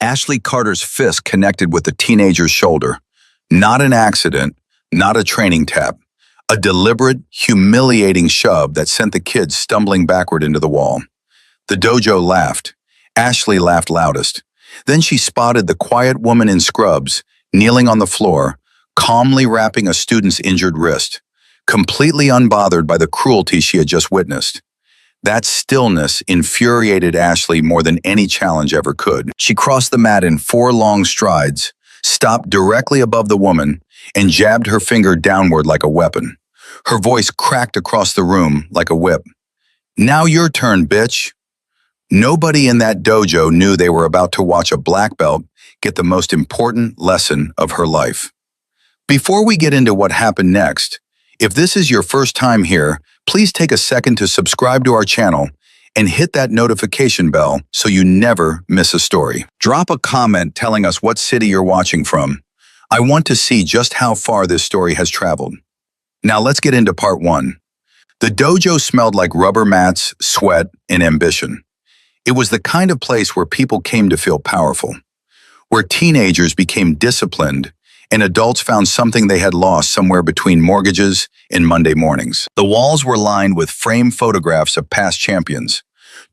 Ashley Carter's fist connected with the teenager's shoulder. Not an accident, not a training tap. A deliberate, humiliating shove that sent the kid stumbling backward into the wall. The dojo laughed. Ashley laughed loudest. Then she spotted the quiet woman in scrubs, kneeling on the floor, calmly wrapping a student's injured wrist, completely unbothered by the cruelty she had just witnessed. That stillness infuriated Ashley more than any challenge ever could. She crossed the mat in 4 long strides, stopped directly above the woman, and jabbed her finger downward like a weapon. Her voice cracked across the room like a whip. "Now your turn, bitch." Nobody in that dojo knew they were about to watch a black belt get the most important lesson of her life. Before we get into what happened next, if this is your first time here, please take a second to subscribe to our channel and hit that notification bell so you never miss a story. Drop a comment telling us what city you're watching from. I want to see just how far this story has traveled. Now let's get into part 1. The dojo smelled like rubber mats, sweat, and ambition. It was the kind of place where people came to feel powerful, where teenagers became disciplined and adults found something they had lost somewhere between mortgages and Monday mornings. The walls were lined with framed photographs of past champions,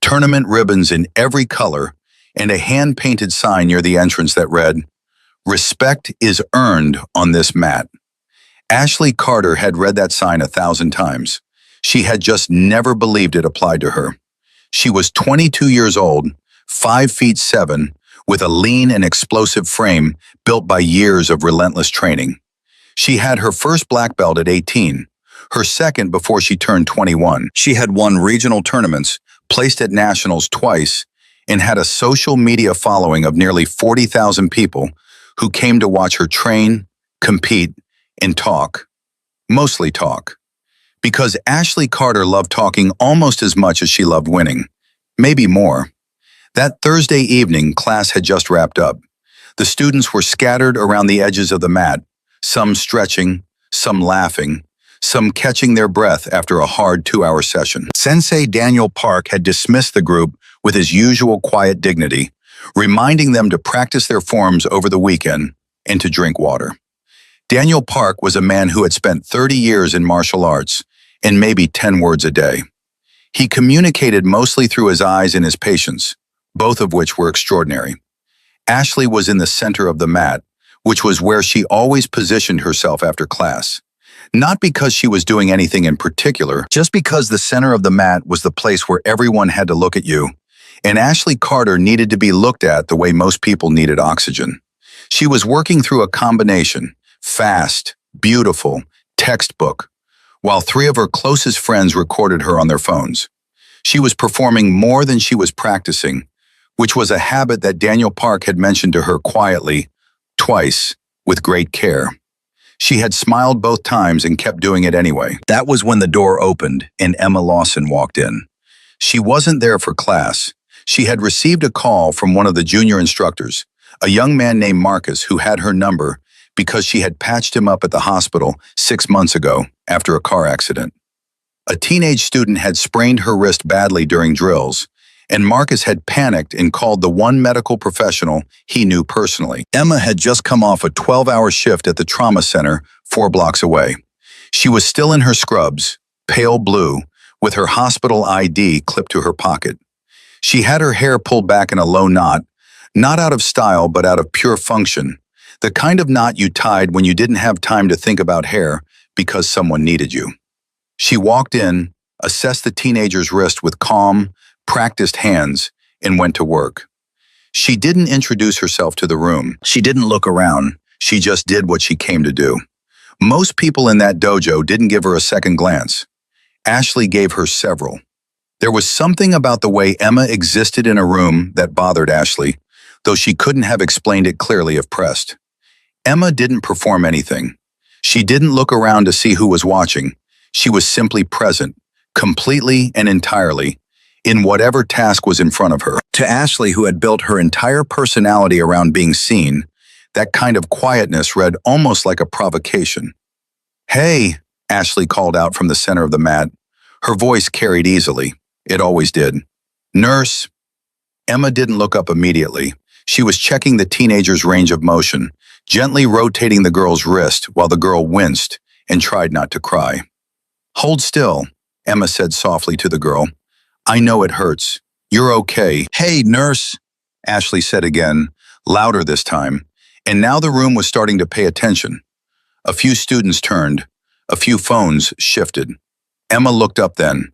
tournament ribbons in every color, and a hand-painted sign near the entrance that read, "Respect is earned on this mat." Ashley Carter had read that sign 1,000 times. She had just never believed it applied to her. She was 22 years old, 5'7", with a lean and explosive frame built by years of relentless training. She had her first black belt at 18, her second before she turned 21. She had won regional tournaments, placed at nationals twice, and had a social media following of nearly 40,000 people who came to watch her train, compete, and talk. Mostly talk. Because Ashley Carter loved talking almost as much as she loved winning. Maybe more. That Thursday evening, class had just wrapped up. The students were scattered around the edges of the mat, some stretching, some laughing, some catching their breath after a hard 2-hour session. Sensei Daniel Park had dismissed the group with his usual quiet dignity, reminding them to practice their forms over the weekend and to drink water. Daniel Park was a man who had spent 30 years in martial arts and maybe 10 words a day. He communicated mostly through his eyes and his patience, both of which were extraordinary. Ashley was in the center of the mat, which was where she always positioned herself after class. Not because she was doing anything in particular, just because the center of the mat was the place where everyone had to look at you, and Ashley Carter needed to be looked at the way most people needed oxygen. She was working through a combination, fast, beautiful, textbook, while 3 of her closest friends recorded her on their phones. She was performing more than she was practicing, which was a habit that Daniel Park had mentioned to her quietly, twice, with great care. She had smiled both times and kept doing it anyway. That was when the door opened and Emma Lawson walked in. She wasn't there for class. She had received a call from one of the junior instructors, a young man named Marcus who had her number because she had patched him up at the hospital 6 months ago after a car accident. A teenage student had sprained her wrist badly during drills, and Marcus had panicked and called the one medical professional he knew personally. Emma had just come off a 12-hour shift at the trauma center 4 blocks away. She was still in her scrubs, pale blue, with her hospital ID clipped to her pocket. She had her hair pulled back in a low knot, not out of style but out of pure function, the kind of knot you tied when you didn't have time to think about hair because someone needed you. She walked in, assessed the teenager's wrist with calm, practiced hands, and went to work. She didn't introduce herself to the room. She didn't look around. She just did what she came to do. Most people in that dojo didn't give her a second glance. Ashley gave her several. There was something about the way Emma existed in a room that bothered Ashley, though she couldn't have explained it clearly if pressed. Emma didn't perform anything. She didn't look around to see who was watching. She was simply present, completely and entirely, in whatever task was in front of her. To Ashley, who had built her entire personality around being seen, that kind of quietness read almost like a provocation. "Hey," Ashley called out from the center of the mat. Her voice carried easily. It always did. "Nurse." Emma didn't look up immediately. She was checking the teenager's range of motion, gently rotating the girl's wrist while the girl winced and tried not to cry. "Hold still," Emma said softly to the girl. "I know it hurts. You're okay." "Hey, nurse," Ashley said again, louder this time, and now the room was starting to pay attention. A few students turned. A few phones shifted. Emma looked up then,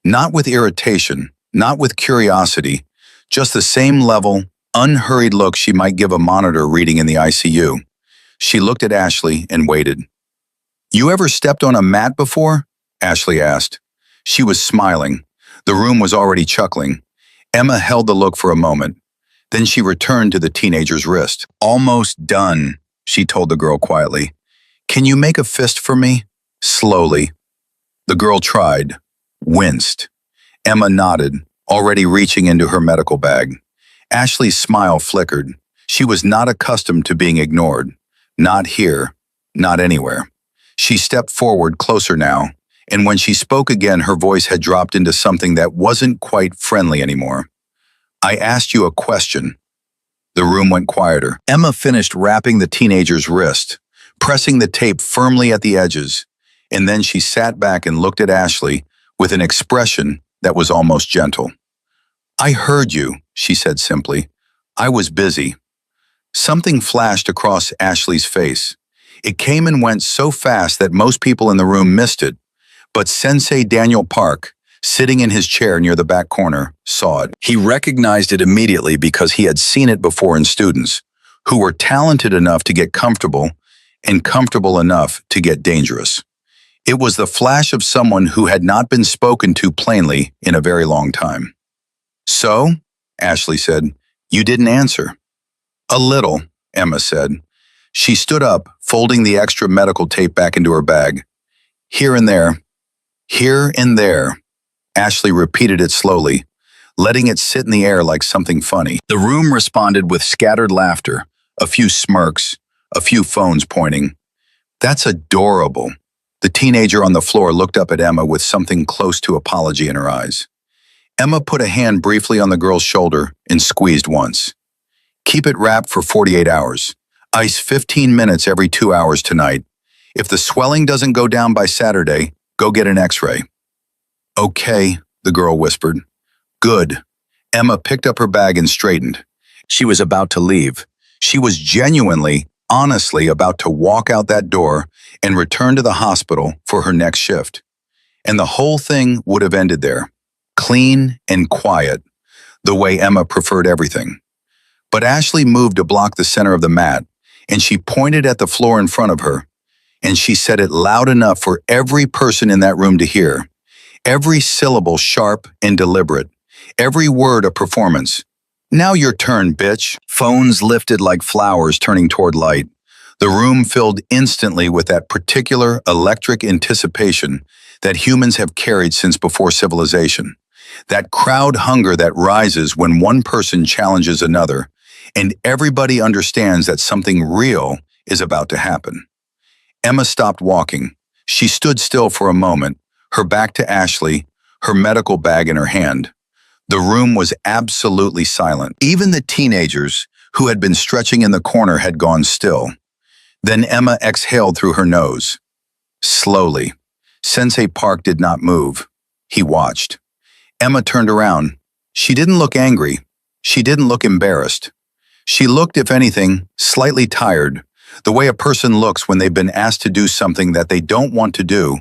not with irritation, not with curiosity, just the same level, unhurried look she might give a monitor reading in the ICU. She looked at Ashley and waited. "You ever stepped on a mat before?" Ashley asked. She was smiling. The room was already chuckling. Emma held the look for a moment. Then she returned to the teenager's wrist. "Almost done," she told the girl quietly. "Can you make a fist for me?" Slowly. The girl tried, winced. Emma nodded, already reaching into her medical bag. Ashley's smile flickered. She was not accustomed to being ignored. Not here, not anywhere. She stepped forward closer now, and when she spoke again, her voice had dropped into something that wasn't quite friendly anymore. "I asked you a question." The room went quieter. Emma finished wrapping the teenager's wrist, pressing the tape firmly at the edges, and then she sat back and looked at Ashley with an expression that was almost gentle. "I heard you," she said simply. "I was busy." Something flashed across Ashley's face. It came and went so fast that most people in the room missed it, but Sensei Daniel Park, sitting in his chair near the back corner, saw it. He recognized it immediately because he had seen it before in students, who were talented enough to get comfortable and comfortable enough to get dangerous. It was the flash of someone who had not been spoken to plainly in a very long time. "So?" Ashley said. "You didn't answer." "A little," Emma said. She stood up, folding the extra medical tape back into her bag. "Here and there. Here and there." Ashley repeated it slowly, letting it sit in the air like something funny. The room responded with scattered laughter, a few smirks, a few phones pointing. "That's adorable." The teenager on the floor looked up at Emma with something close to apology in her eyes. Emma put a hand briefly on the girl's shoulder and squeezed once. "Keep it wrapped for 48 hours. Ice 15 minutes every 2 hours tonight. If the swelling doesn't go down by Saturday, go get an x-ray." "Okay," the girl whispered. "Good." Emma picked up her bag and straightened. She was about to leave. She was genuinely, honestly about to walk out that door and return to the hospital for her next shift. And the whole thing would have ended there, clean and quiet, the way Emma preferred everything. But Ashley moved to block the center of the mat, and she pointed at the floor in front of her, and she said it loud enough for every person in that room to hear. Every syllable sharp and deliberate, every word a performance. "Now your turn, bitch." Phones lifted like flowers turning toward light. The room filled instantly with that particular electric anticipation that humans have carried since before civilization. That crowd hunger that rises when one person challenges another, and everybody understands that something real is about to happen. Emma stopped walking. She stood still for a moment, her back to Ashley, her medical bag in her hand. The room was absolutely silent. Even the teenagers, who had been stretching in the corner, had gone still. Then Emma exhaled through her nose. Slowly. Sensei Park did not move. He watched. Emma turned around. She didn't look angry. She didn't look embarrassed. She looked, if anything, slightly tired, the way a person looks when they've been asked to do something that they don't want to do,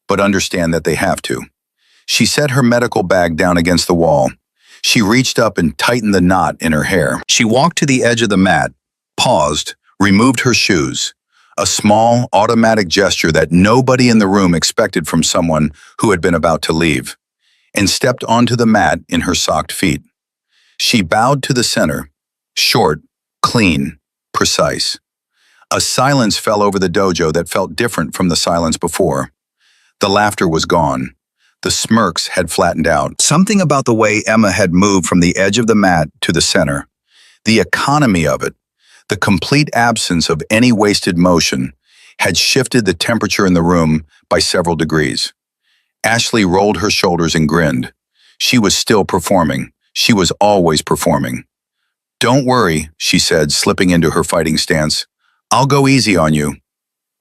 but understand that they have to. She set her medical bag down against the wall. She reached up and tightened the knot in her hair. She walked to the edge of the mat, paused, removed her shoes, a small, automatic gesture that nobody in the room expected from someone who had been about to leave, and stepped onto the mat in her socked feet. She bowed to the center, short, clean, precise. A silence fell over the dojo that felt different from the silence before. The laughter was gone. The smirks had flattened out. Something about the way Emma had moved from the edge of the mat to the center, the economy of it, the complete absence of any wasted motion, had shifted the temperature in the room by several degrees. Ashley rolled her shoulders and grinned. She was still performing. She was always performing. Don't worry, she said, slipping into her fighting stance. I'll go easy on you.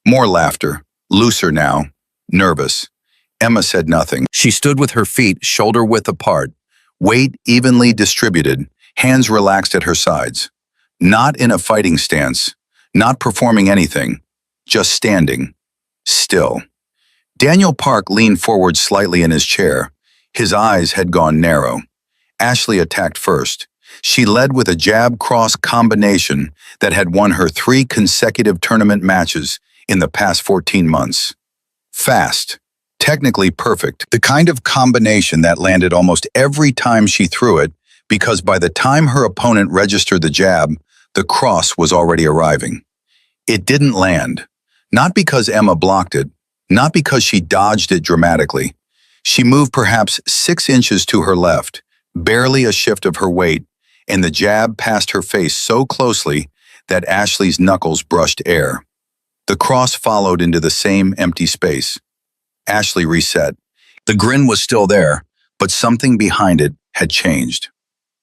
More laughter, looser now, nervous. Emma said nothing. She stood with her feet shoulder-width apart, weight evenly distributed, hands relaxed at her sides. Not in a fighting stance, not performing anything, just standing, still. Daniel Park leaned forward slightly in his chair. His eyes had gone narrow. Ashley attacked first. She led with a jab-cross combination that had won her 3 consecutive tournament matches in the past 14 months. Fast, technically perfect, the kind of combination that landed almost every time she threw it, because by the time her opponent registered the jab, the cross was already arriving. It didn't land. Not because Emma blocked it, not because she dodged it dramatically. She moved perhaps 6 inches to her left, barely a shift of her weight, and the jab passed her face so closely that Ashley's knuckles brushed air. The cross followed into the same empty space. Ashley reset. The grin was still there, but something behind it had changed.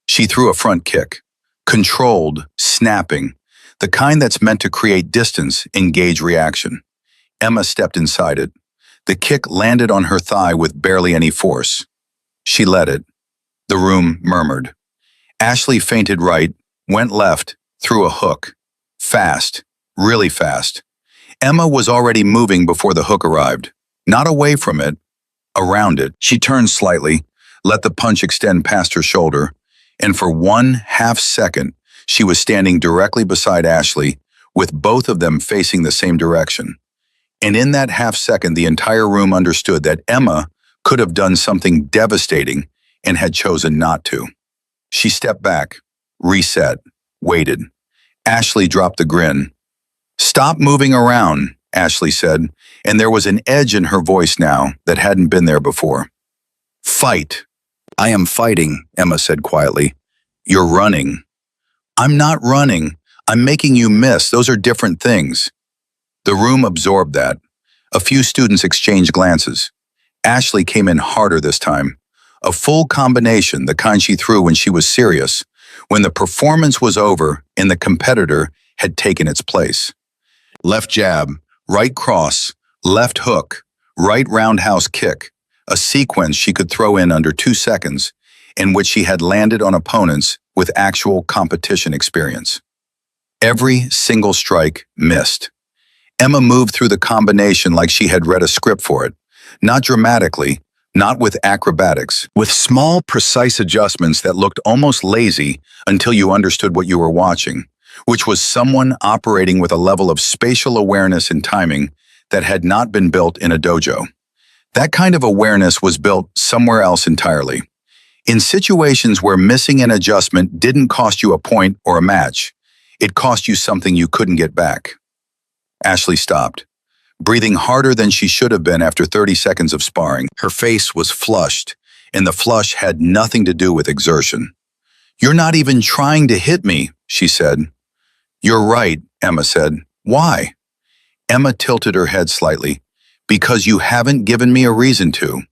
She threw a front kick. Controlled, snapping, the kind that's meant to create distance, engage reaction. Emma stepped inside it. The kick landed on her thigh with barely any force. She let it. The room murmured. Ashley feinted right, went left, threw a hook. Fast, really fast. Emma was already moving before the hook arrived. Not away from it, around it. She turned slightly, let the punch extend past her shoulder, and for 1/2 second, she was standing directly beside Ashley, with both of them facing the same direction. And in that 1/2 second, the entire room understood that Emma could have done something devastating and had chosen not to. She stepped back, reset, waited. Ashley dropped the grin. "Stop moving around," Ashley said, and there was an edge in her voice now that hadn't been there before. "Fight." "I am fighting," Emma said quietly. "You're running." "I'm not running. I'm making you miss. Those are different things." The room absorbed that. A few students exchanged glances. Ashley came in harder this time. A full combination, the kind she threw when she was serious, when the performance was over and the competitor had taken its place. Left jab, right cross, left hook, right roundhouse kick, a sequence she could throw in under 2 seconds, in which she had landed on opponents with actual competition experience. Every single strike missed. Emma moved through the combination like she had read a script for it, not dramatically, not with acrobatics, with small, precise adjustments that looked almost lazy until you understood what you were watching, which was someone operating with a level of spatial awareness and timing that had not been built in a dojo. That kind of awareness was built somewhere else entirely. In situations where missing an adjustment didn't cost you a point or a match, it cost you something you couldn't get back. Ashley stopped, breathing harder than she should have been after 30 seconds of sparring. Her face was flushed, and the flush had nothing to do with exertion. "You're not even trying to hit me," she said. "You're right," Emma said. "Why?" Emma tilted her head slightly. "Because you haven't given me a reason to."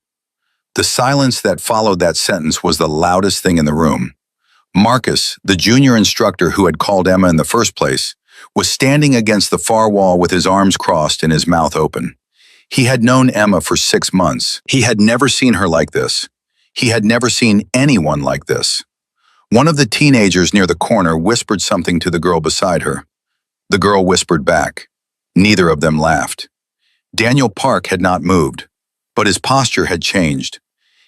The silence that followed that sentence was the loudest thing in the room. Marcus, the junior instructor who had called Emma in the first place, was standing against the far wall with his arms crossed and his mouth open. He had known Emma for 6 months. He had never seen her like this. He had never seen anyone like this. One of the teenagers near the corner whispered something to the girl beside her. The girl whispered back. Neither of them laughed. Daniel Park had not moved, but his posture had changed.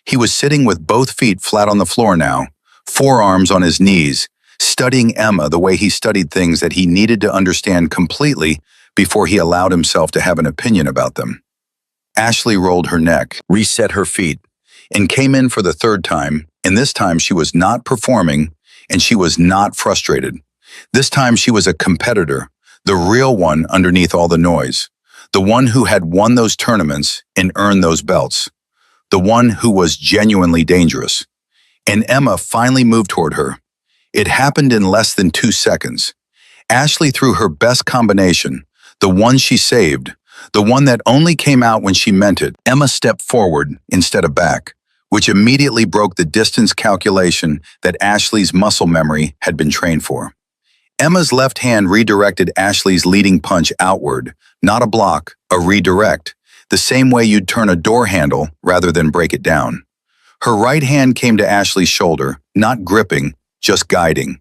He was sitting with both feet flat on the floor now, forearms on his knees, studying Emma the way he studied things that he needed to understand completely before he allowed himself to have an opinion about them. Ashley rolled her neck, reset her feet, and came in for the 3rd time, and this time she was not performing, and she was not frustrated. This time she was a competitor, the real one underneath all the noise, the one who had won those tournaments and earned those belts, the one who was genuinely dangerous. And Emma finally moved toward her. It happened in less than 2 seconds. Ashley threw her best combination, the one she saved, the one that only came out when she meant it. Emma stepped forward instead of back, which immediately broke the distance calculation that Ashley's muscle memory had been trained for. Emma's left hand redirected Ashley's leading punch outward, not a block, a redirect, the same way you'd turn a door handle rather than break it down. Her right hand came to Ashley's shoulder, not gripping, just guiding.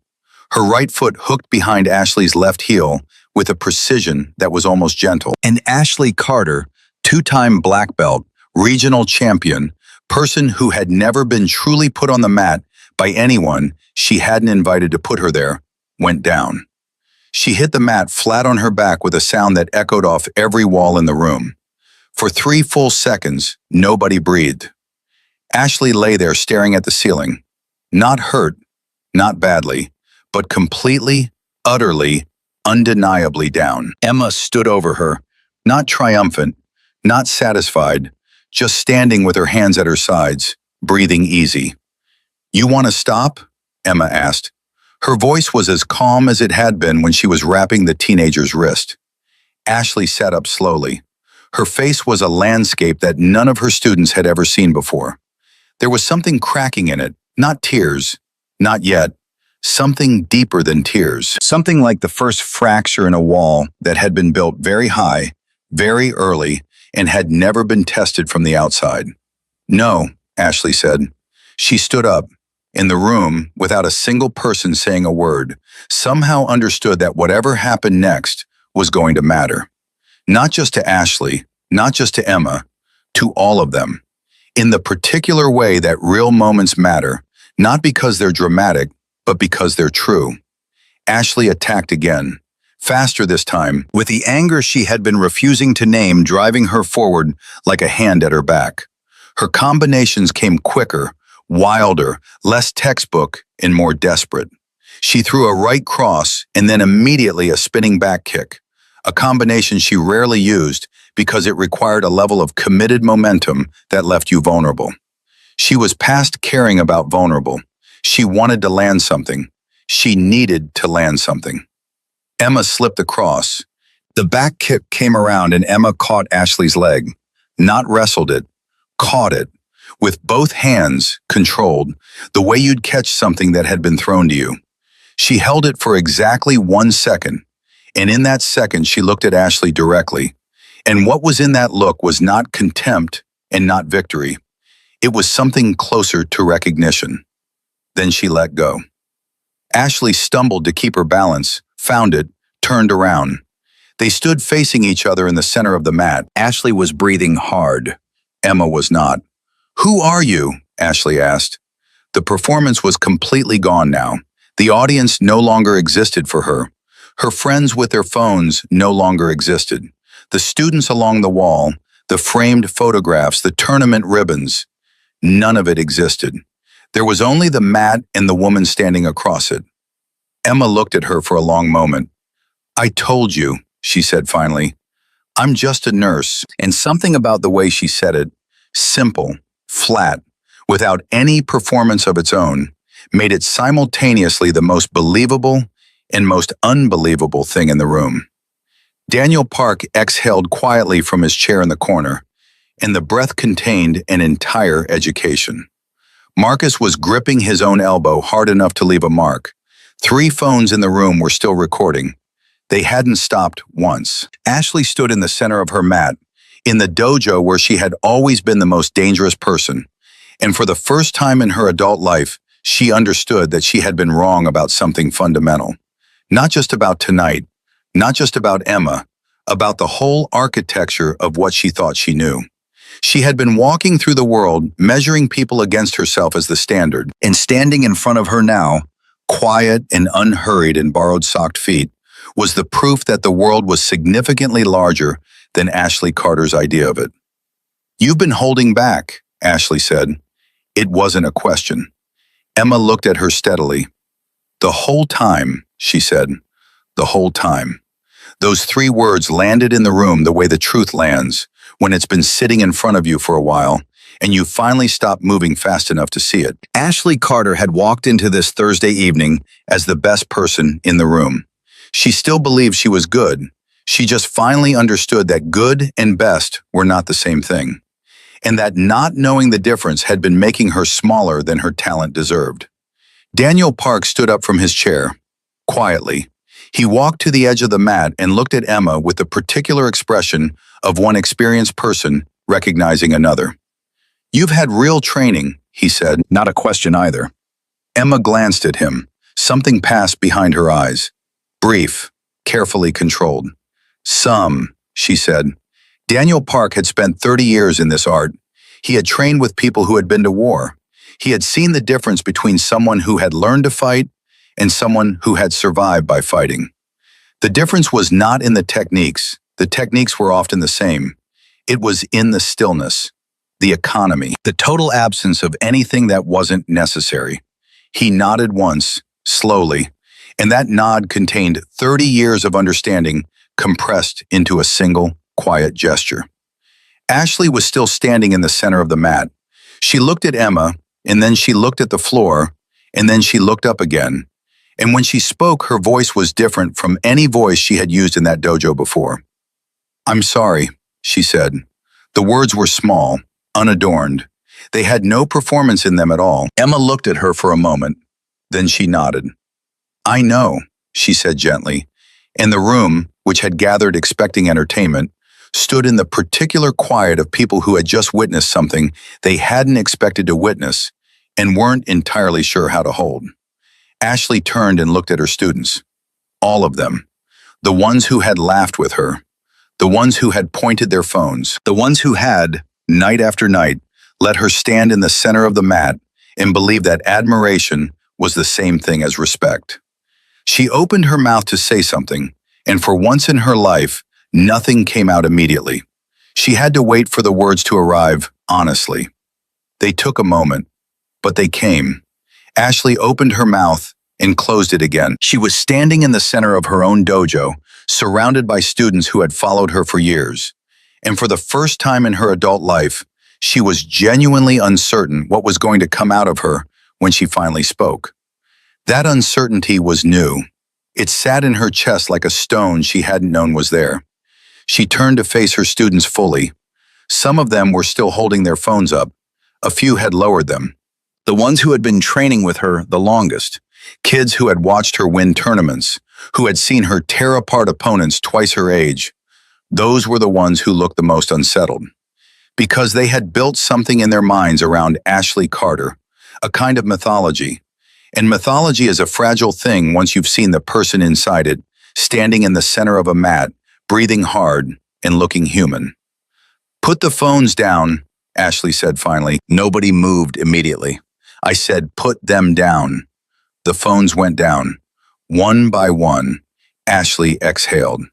Her right foot hooked behind Ashley's left heel with a precision that was almost gentle. And Ashley Carter, two-time black belt, regional champion, person who had never been truly put on the mat by anyone she hadn't invited to put her there, went down. She hit the mat flat on her back with a sound that echoed off every wall in the room. For 3 full seconds, nobody breathed. Ashley lay there staring at the ceiling, not hurt, not badly, but completely, utterly, undeniably down. Emma stood over her, not triumphant, not satisfied, just standing with her hands at her sides, breathing easy. "You want to stop?" Emma asked. Her voice was as calm as it had been when she was wrapping the teenager's wrist. Ashley sat up slowly. Her face was a landscape that none of her students had ever seen before. There was something cracking in it, not tears, not yet, something deeper than tears. Something like the first fracture in a wall that had been built very high, very early, and had never been tested from the outside. "No," Ashley said. She stood up. In the room, without a single person saying a word, somehow understood that whatever happened next was going to matter. Not just to Ashley, not just to Emma, to all of them. In the particular way that real moments matter, not because they're dramatic, but because they're true. Ashley attacked again, faster this time, with the anger she had been refusing to name driving her forward like a hand at her back. Her combinations came quicker, wilder, less textbook, and more desperate. She threw a right cross and then immediately a spinning back kick, a combination she rarely used because it required a level of committed momentum that left you vulnerable. She was past caring about vulnerable. She wanted to land something. She needed to land something. Emma slipped the cross. The back kick came around and Emma caught Ashley's leg. Not wrestled it, caught it. With both hands, controlled, the way you'd catch something that had been thrown to you. She held it for exactly 1 second, and in that second she looked at Ashley directly. And what was in that look was not contempt and not victory. It was something closer to recognition. Then she let go. Ashley stumbled to keep her balance, found it, turned around. They stood facing each other in the center of the mat. Ashley was breathing hard. Emma was not. "Who are you?" Ashley asked. The performance was completely gone now. The audience no longer existed for her. Her friends with their phones no longer existed. The students along the wall, the framed photographs, the tournament ribbons, none of it existed. There was only the mat and the woman standing across it. Emma looked at her for a long moment. "I told you," she said finally. "I'm just a nurse." And something about the way she said it, simple, flat, without any performance of its own, made it simultaneously the most believable and most unbelievable thing in the room. Daniel Park exhaled quietly from his chair in the corner, and the breath contained an entire education. Marcus was gripping his own elbow hard enough to leave a mark. 3 phones in the room were still recording. They hadn't stopped once. Ashley stood in the center of her mat, in the dojo where she had always been the most dangerous person. And for the first time in her adult life, she understood that she had been wrong about something fundamental. Not just about tonight, not just about Emma, about the whole architecture of what she thought she knew. She had been walking through the world, measuring people against herself as the standard, and standing in front of her now, quiet and unhurried in borrowed socked feet, was the proof that the world was significantly larger than Ashley Carter's idea of it. "You've been holding back," Ashley said. It wasn't a question. Emma looked at her steadily. "The whole time," she said. "The whole time." Those 3 words landed in the room the way the truth lands, when it's been sitting in front of you for a while, and you finally stop moving fast enough to see it. Ashley Carter had walked into this Thursday evening as the best person in the room. She still believed she was good. She just finally understood that good and best were not the same thing. and that not knowing the difference had been making her smaller than her talent deserved. Daniel Park stood up from his chair. Quietly, he walked to the edge of the mat and looked at Emma with the particular expression of one experienced person recognizing another. "You've had real training," he said, not a question either. Emma glanced at him. Something passed behind her eyes. Brief, carefully controlled. "Some," she said. Daniel Park had spent 30 years in this art. He had trained with people who had been to war. He had seen the difference between someone who had learned to fight and someone who had survived by fighting. The difference was not in the techniques. The techniques were often the same. It was in the stillness, the economy, the total absence of anything that wasn't necessary. He nodded once, slowly, and that nod contained 30 years of understanding compressed into a single, quiet gesture. Ashley was still standing in the center of the mat. She looked at Emma, and then she looked at the floor, and then she looked up again. And when she spoke, her voice was different from any voice she had used in that dojo before. "I'm sorry," she said. The words were small, unadorned. They had no performance in them at all. Emma looked at her for a moment. Then she nodded. "I know," she said gently, and the room, which had gathered expecting entertainment, stood in the particular quiet of people who had just witnessed something they hadn't expected to witness and weren't entirely sure how to hold. Ashley turned and looked at her students. All of them. The ones who had laughed with her. The ones who had pointed their phones. The ones who had, night after night, let her stand in the center of the mat and believe that admiration was the same thing as respect. She opened her mouth to say something, and for once in her life, nothing came out immediately. She had to wait for the words to arrive, honestly. They took a moment, but they came. Ashley opened her mouth and closed it again. She was standing in the center of her own dojo, surrounded by students who had followed her for years. And for the first time in her adult life, she was genuinely uncertain what was going to come out of her when she finally spoke. That uncertainty was new. It sat in her chest like a stone she hadn't known was there. She turned to face her students fully. Some of them were still holding their phones up. A few had lowered them. The ones who had been training with her the longest, kids who had watched her win tournaments, who had seen her tear apart opponents twice her age, those were the ones who looked the most unsettled. Because they had built something in their minds around Ashley Carter, a kind of mythology. And mythology is a fragile thing once you've seen the person inside it, standing in the center of a mat, breathing hard and looking human. "Put the phones down," Ashley said finally. Nobody moved immediately. I said, "Put them down." The phones went down. One by one, Ashley exhaled.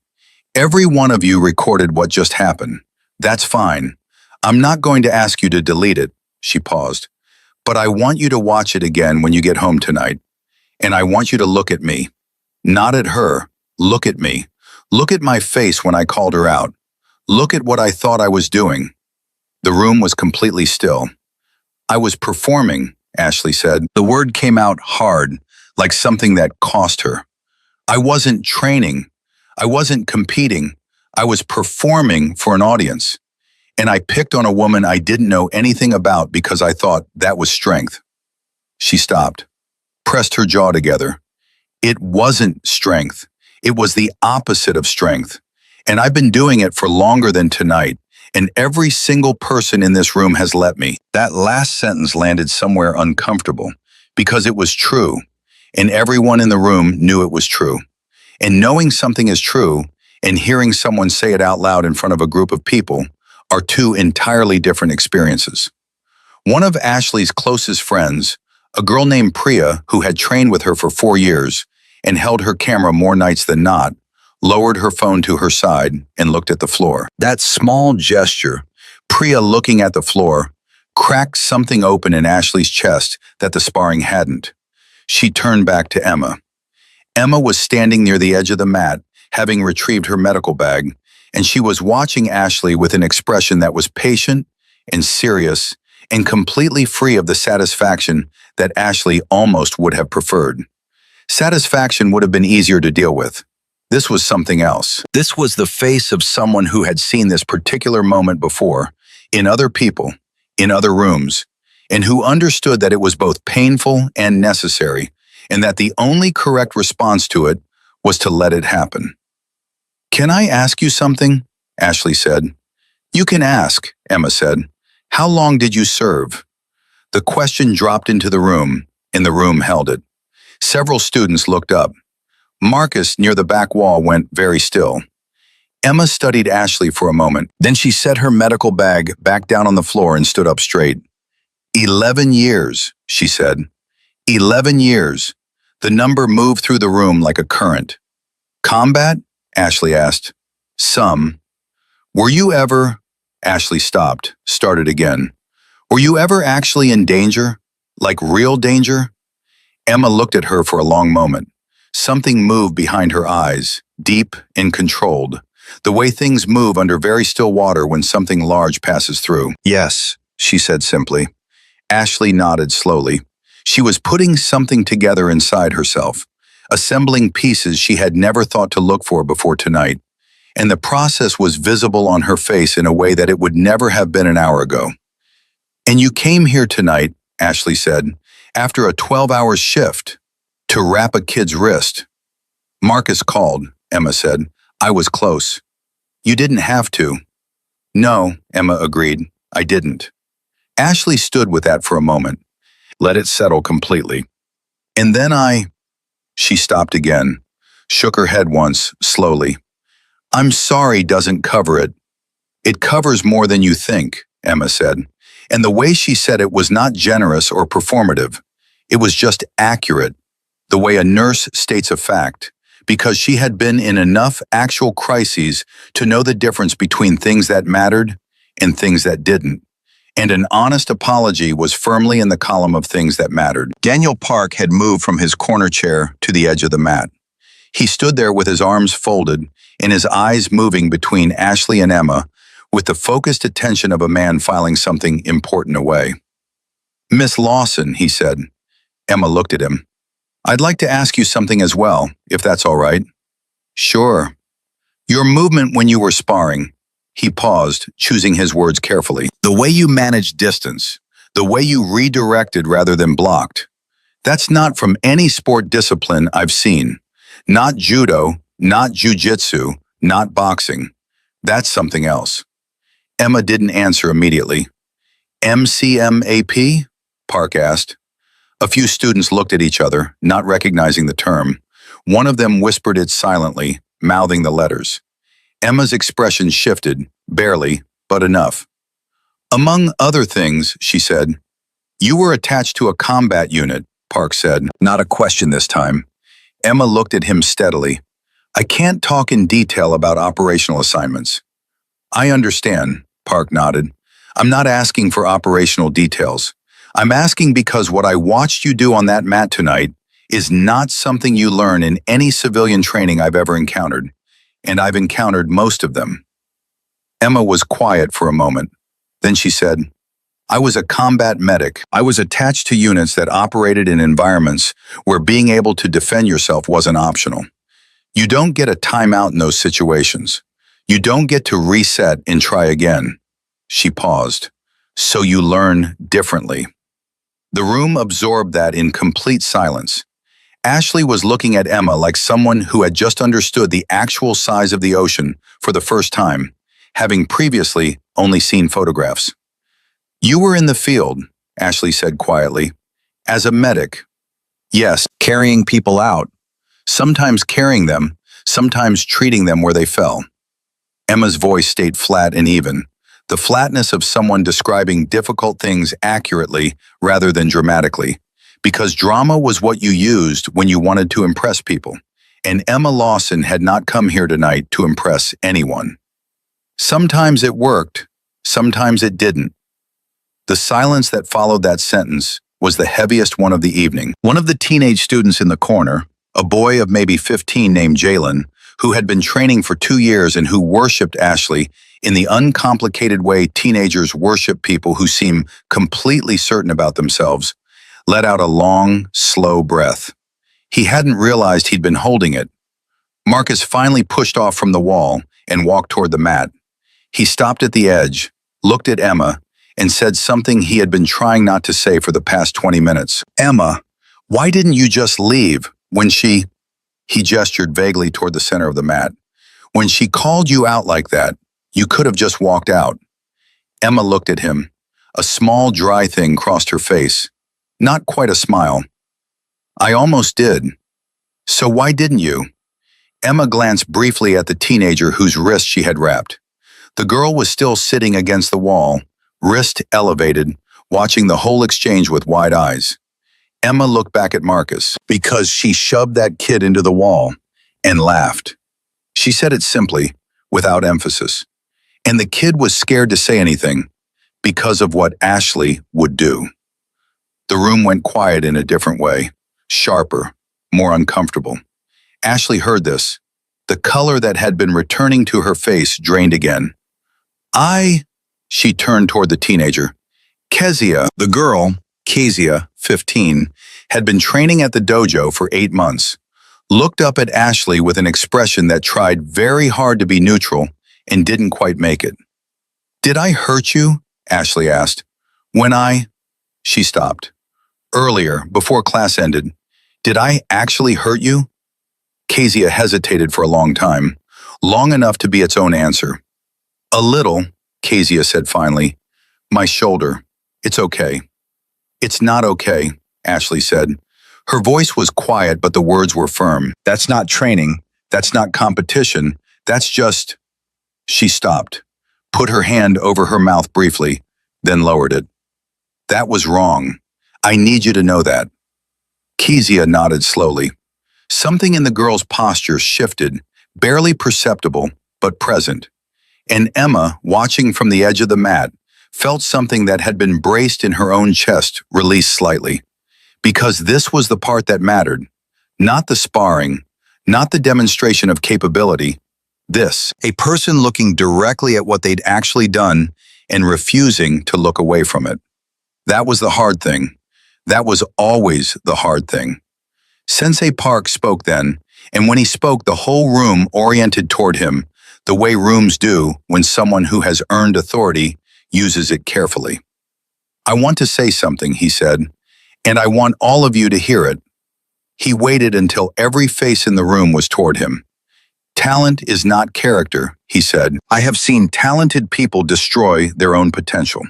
"Every one of you recorded what just happened. That's fine. I'm not going to ask you to delete it," she paused. "But I want you to watch it again when you get home tonight. And I want you to look at me. Not at her. Look at me. Look at my face when I called her out. Look at what I thought I was doing." The room was completely still. "I was performing," Ashley said. The word came out hard, like something that cost her. "I wasn't training. I wasn't competing. I was performing for an audience. And I picked on a woman I didn't know anything about because I thought that was strength." She stopped, pressed her jaw together. "It wasn't strength. It was the opposite of strength. And I've been doing it for longer than tonight, and every single person in this room has let me." That last sentence landed somewhere uncomfortable because it was true, and everyone in the room knew it was true. And knowing something is true and hearing someone say it out loud in front of a group of people are two entirely different experiences. One of Ashley's closest friends, a girl named Priya who had trained with her for 4 years and held her camera more nights than not, lowered her phone to her side and looked at the floor. That small gesture, Priya looking at the floor, cracked something open in Ashley's chest that the sparring hadn't. She turned back to Emma. Emma was standing near the edge of the mat, having retrieved her medical bag, and she was watching Ashley with an expression that was patient and serious and completely free of the satisfaction that Ashley almost would have preferred. Satisfaction would have been easier to deal with. This was something else. This was the face of someone who had seen this particular moment before, in other people, in other rooms, and who understood that it was both painful and necessary, and that the only correct response to it was to let it happen. "Can I ask you something?" Ashley said. "You can ask," Emma said. "How long did you serve?" The question dropped into the room, and the room held it. Several students looked up. Marcus, near the back wall, went very still. Emma studied Ashley for a moment. Then she set her medical bag back down on the floor and stood up straight. 11 years, she said. 11 years. The number moved through the room like a current. "Combat?" Ashley asked. "Some." "Were you ever—" Ashley stopped, started again. "Were you ever actually in danger? Like real danger?" Emma looked at her for a long moment. Something moved behind her eyes, deep and controlled, the way things move under very still water when something large passes through. "Yes," she said simply. Ashley nodded slowly. She was putting something together inside herself, assembling pieces she had never thought to look for before tonight, and the process was visible on her face in a way that it would never have been an hour ago. "And you came here tonight," Ashley said, "after a 12-hour shift, to wrap a kid's wrist." "Marcus called," Emma said. "I was close." "You didn't have to." "No," Emma agreed. "I didn't." Ashley stood with that for a moment, let it settle completely. "And then She stopped again, shook her head once, slowly. "I'm sorry doesn't cover it." "It covers more than you think," Emma said. And the way she said it was not generous or performative. It was just accurate, the way a nurse states a fact, because she had been in enough actual crises to know the difference between things that mattered and things that didn't. And an honest apology was firmly in the column of things that mattered. Daniel Park had moved from his corner chair to the edge of the mat. He stood there with his arms folded and his eyes moving between Ashley and Emma with the focused attention of a man filing something important away. "Miss Lawson," he said. Emma looked at him. "I'd like to ask you something as well, if that's all right." "Sure." "Your movement when you were sparring." He paused, choosing his words carefully. "The way you managed distance, the way you redirected rather than blocked. That's not from any sport discipline I've seen. Not judo, not jujitsu, not boxing. That's something else." Emma didn't answer immediately. "MCMAP?" Park asked. A few students looked at each other, not recognizing the term. One of them whispered it silently, mouthing the letters. Emma's expression shifted, barely, but enough. "Among other things," she said. "You were attached to a combat unit," Park said, not a question this time. Emma looked at him steadily. "I can't talk in detail about operational assignments." "I understand," Park nodded. "I'm not asking for operational details. I'm asking because what I watched you do on that mat tonight is not something you learn in any civilian training I've ever encountered. And I've encountered most of them." Emma was quiet for a moment. Then she said, "I was a combat medic. I was attached to units that operated in environments where being able to defend yourself wasn't optional. You don't get a timeout in those situations. You don't get to reset and try again." She paused. "So you learn differently." The room absorbed that in complete silence. Ashley was looking at Emma like someone who had just understood the actual size of the ocean for the first time, having previously only seen photographs. "You were in the field," Ashley said quietly. "As a medic." "Yes, carrying people out. Sometimes carrying them, sometimes treating them where they fell." Emma's voice stayed flat and even, the flatness of someone describing difficult things accurately rather than dramatically. Because drama was what you used when you wanted to impress people, and Emma Lawson had not come here tonight to impress anyone. Sometimes it worked, sometimes it didn't. The silence that followed that sentence was the heaviest one of the evening. One of the teenage students in the corner, a boy of maybe 15 named Jalen, who had been training for 2 years and who worshipped Ashley in the uncomplicated way teenagers worship people who seem completely certain about themselves, let out a long, slow breath. He hadn't realized he'd been holding it. Marcus finally pushed off from the wall and walked toward the mat. He stopped at the edge, looked at Emma, and said something he had been trying not to say for the past 20 minutes. Emma, why didn't you just leave when she... He gestured vaguely toward the center of the mat. When she called you out like that, you could have just walked out. Emma looked at him. A small, dry thing crossed her face. Not quite a smile. I almost did. So why didn't you? Emma glanced briefly at the teenager whose wrist she had wrapped. The girl was still sitting against the wall, wrist elevated, watching the whole exchange with wide eyes. Emma looked back at Marcus. Because she shoved that kid into the wall and laughed. She said it simply, without emphasis. And the kid was scared to say anything because of what Ashley would do. The room went quiet in a different way, sharper, more uncomfortable. Ashley heard this. The color that had been returning to her face drained again. She turned toward the teenager. Kezia, the girl, Kezia, 15, had been training at the dojo for 8 months, looked up at Ashley with an expression that tried very hard to be neutral and didn't quite make it. Did I hurt you? Ashley asked. She stopped. Earlier, before class ended, did I actually hurt you? Kezia hesitated for a long time, long enough to be its own answer. A little, Kezia said finally. My shoulder. It's okay. It's not okay, Ashley said. Her voice was quiet, but the words were firm. That's not training. That's not competition. That's just... She stopped, put her hand over her mouth briefly, then lowered it. That was wrong. I need you to know that. Kezia nodded slowly. Something in the girl's posture shifted, barely perceptible, but present. And Emma, watching from the edge of the mat, felt something that had been braced in her own chest release slightly. Because this was the part that mattered. Not the sparring, not the demonstration of capability. This, a person looking directly at what they'd actually done and refusing to look away from it. That was the hard thing. That was always the hard thing. Sensei Park spoke then, and when he spoke, the whole room oriented toward him, the way rooms do when someone who has earned authority uses it carefully. I want to say something, he said, and I want all of you to hear it. He waited until every face in the room was toward him. Talent is not character, he said. I have seen talented people destroy their own potential.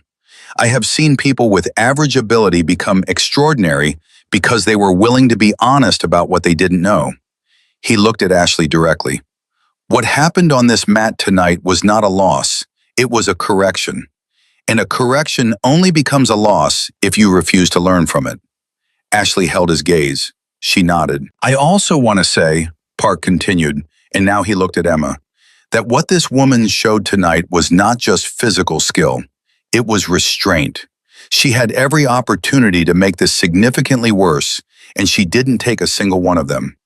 I have seen people with average ability become extraordinary because they were willing to be honest about what they didn't know. He looked at Ashley directly. What happened on this mat tonight was not a loss, it was a correction. And a correction only becomes a loss if you refuse to learn from it. Ashley held his gaze. She nodded. I also want to say, Park continued, and now he looked at Emma, that what this woman showed tonight was not just physical skill. It was restraint. She had every opportunity to make this significantly worse, and she didn't take a single one of them.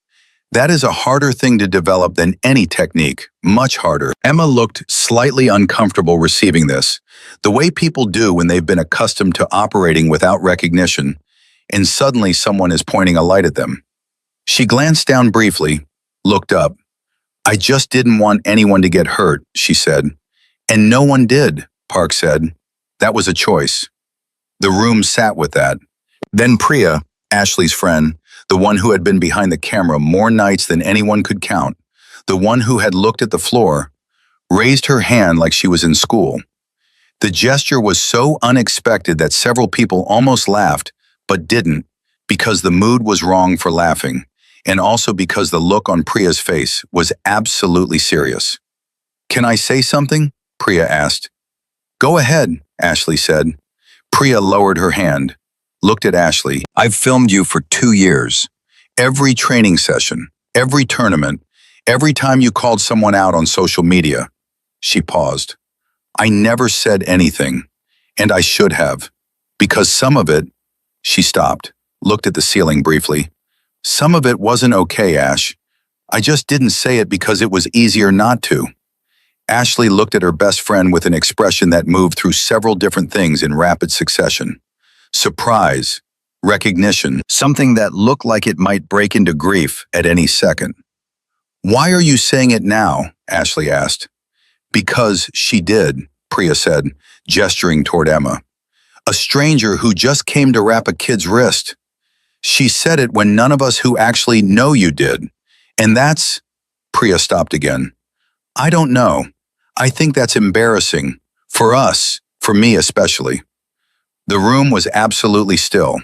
That is a harder thing to develop than any technique, much harder. Emma looked slightly uncomfortable receiving this, the way people do when they've been accustomed to operating without recognition, and suddenly someone is pointing a light at them. She glanced down briefly, looked up. I just didn't want anyone to get hurt, she said. And no one did, Park said. That was a choice. The room sat with that. Then Priya, Ashley's friend, the one who had been behind the camera more nights than anyone could count, the one who had looked at the floor, raised her hand like she was in school. The gesture was so unexpected that several people almost laughed, but didn't, because the mood was wrong for laughing, and also because the look on Priya's face was absolutely serious. Can I say something? Priya asked. Go ahead, Ashley said. Priya lowered her hand, looked at Ashley. I've filmed you for 2 years. Every training session, every tournament, every time you called someone out on social media. She paused. I never said anything, and I should have, because some of it... She stopped, looked at the ceiling briefly. Some of it wasn't okay, Ash. I just didn't say it because it was easier not to. Ashley looked at her best friend with an expression that moved through several different things in rapid succession. Surprise, recognition, something that looked like it might break into grief at any second. Why are you saying it now? Ashley asked. Because she did. Priya said, gesturing toward Emma. A stranger who just came to wrap a kid's wrist. She said it when none of us who actually know you did. And that's... Priya stopped again. I don't know. I think that's embarrassing. For us, for me especially. The room was absolutely still.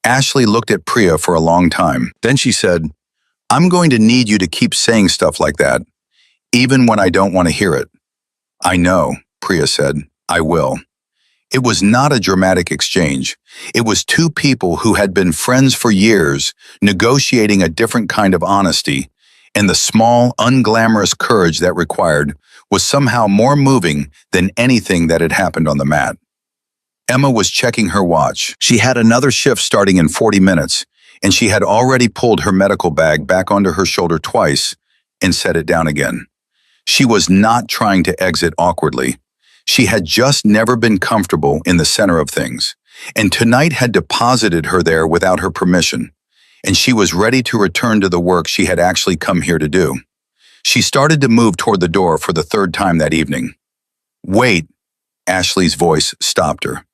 Ashley looked at Priya for a long time. Then she said, I'm going to need you to keep saying stuff like that, even when I don't want to hear it. I know, Priya said. I will. It was not a dramatic exchange. It was two people who had been friends for years, negotiating a different kind of honesty, and the small, unglamorous courage that required was somehow more moving than anything that had happened on the mat. Emma was checking her watch. She had another shift starting in 40 minutes, and she had already pulled her medical bag back onto her shoulder twice and set it down again. She was not trying to exit awkwardly. She had just never been comfortable in the center of things, and tonight had deposited her there without her permission, and she was ready to return to the work she had actually come here to do. She started to move toward the door for the third time that evening. Wait, Ashley's voice stopped her.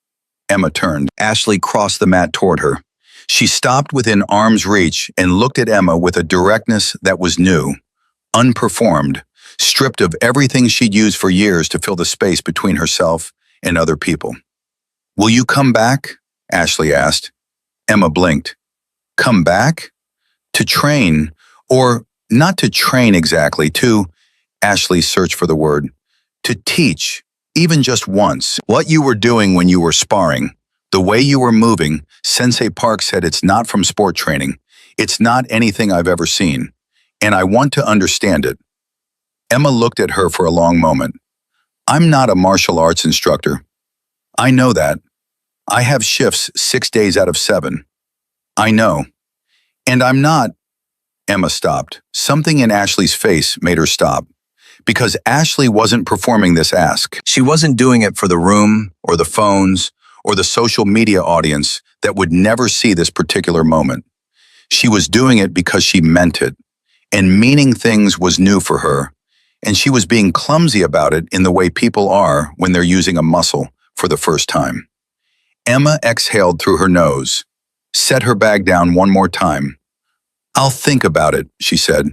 Emma turned. Ashley crossed the mat toward her. She stopped within arm's reach and looked at Emma with a directness that was new, unperformed, stripped of everything she'd used for years to fill the space between herself and other people. Will you come back? Ashley asked. Emma blinked. Come back? To train, or not to train exactly, to, Ashley searched for the word, to teach, even just once. What you were doing when you were sparring, the way you were moving, Sensei Park said it's not from sport training. It's not anything I've ever seen, and I want to understand it. Emma looked at her for a long moment. I'm not a martial arts instructor. I know that. I have shifts 6 days out of 7. I know. And I'm not... Emma stopped. Something in Ashley's face made her stop. Because Ashley wasn't performing this ask. She wasn't doing it for the room, or the phones, or the social media audience that would never see this particular moment. She was doing it because she meant it. And meaning things was new for her. And she was being clumsy about it in the way people are when they're using a muscle for the first time. Emma exhaled through her nose, set her bag down one more time. I'll think about it, she said.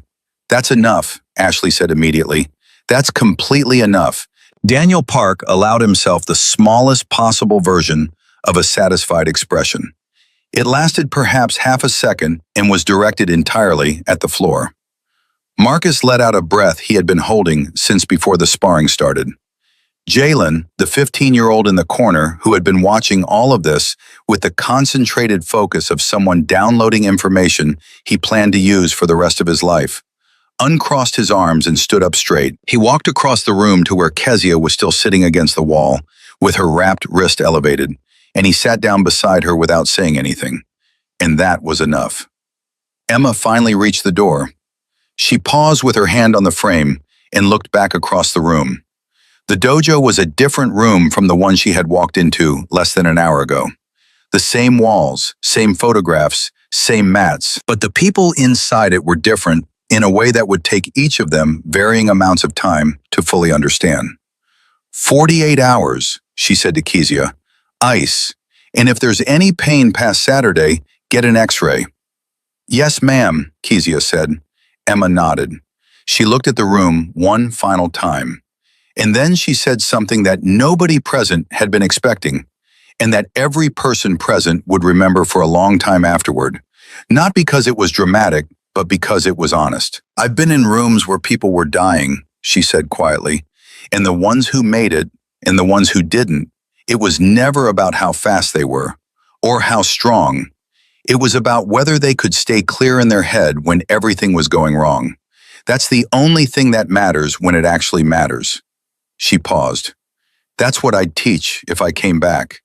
That's enough, Ashley said immediately. That's completely enough. Daniel Park allowed himself the smallest possible version of a satisfied expression. It lasted perhaps half a second and was directed entirely at the floor. Marcus let out a breath he had been holding since before the sparring started. Jalen, the 15-year-old in the corner who had been watching all of this with the concentrated focus of someone downloading information he planned to use for the rest of his life, uncrossed his arms and stood up straight. He walked across the room to where Kezia was still sitting against the wall, with her wrapped wrist elevated, and he sat down beside her without saying anything. And that was enough. Emma finally reached the door. She paused with her hand on the frame and looked back across the room. The dojo was a different room from the one she had walked into less than an hour ago. The same walls, same photographs, same mats, but the people inside it were different in a way that would take each of them varying amounts of time to fully understand. 48 hours, she said to Kezia. Ice. And if there's any pain past Saturday, get an x-ray. Yes, ma'am, Kezia said. Emma nodded. She looked at the room one final time. And then she said something that nobody present had been expecting, and that every person present would remember for a long time afterward. Not because it was dramatic, but because it was honest. I've been in rooms where people were dying, she said quietly, and the ones who made it and the ones who didn't, it was never about how fast they were or how strong. It was about whether they could stay clear in their head when everything was going wrong. That's the only thing that matters when it actually matters. She paused. That's what I'd teach if I came back.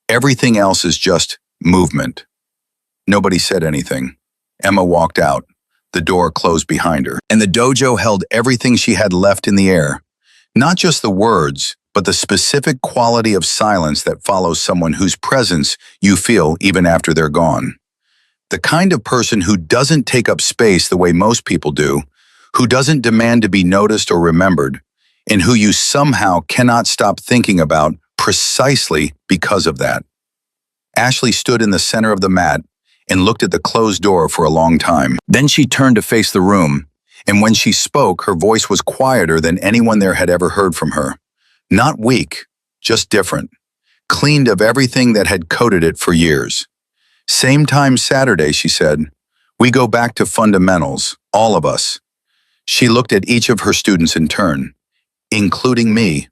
Everything else is just movement. Nobody said anything. Emma walked out. The door closed behind her, and the dojo held everything she had left in the air. Not just the words, but the specific quality of silence that follows someone whose presence you feel even after they're gone. The kind of person who doesn't take up space the way most people do, who doesn't demand to be noticed or remembered, and who you somehow cannot stop thinking about precisely because of that. Ashley stood in the center of the mat and looked at the closed door for a long time. Then she turned to face the room, and when she spoke, her voice was quieter than anyone there had ever heard from her. Not weak, just different, cleaned of everything that had coated it for years. Same time Saturday, she said. We go back to fundamentals, all of us. She looked at each of her students in turn, including me,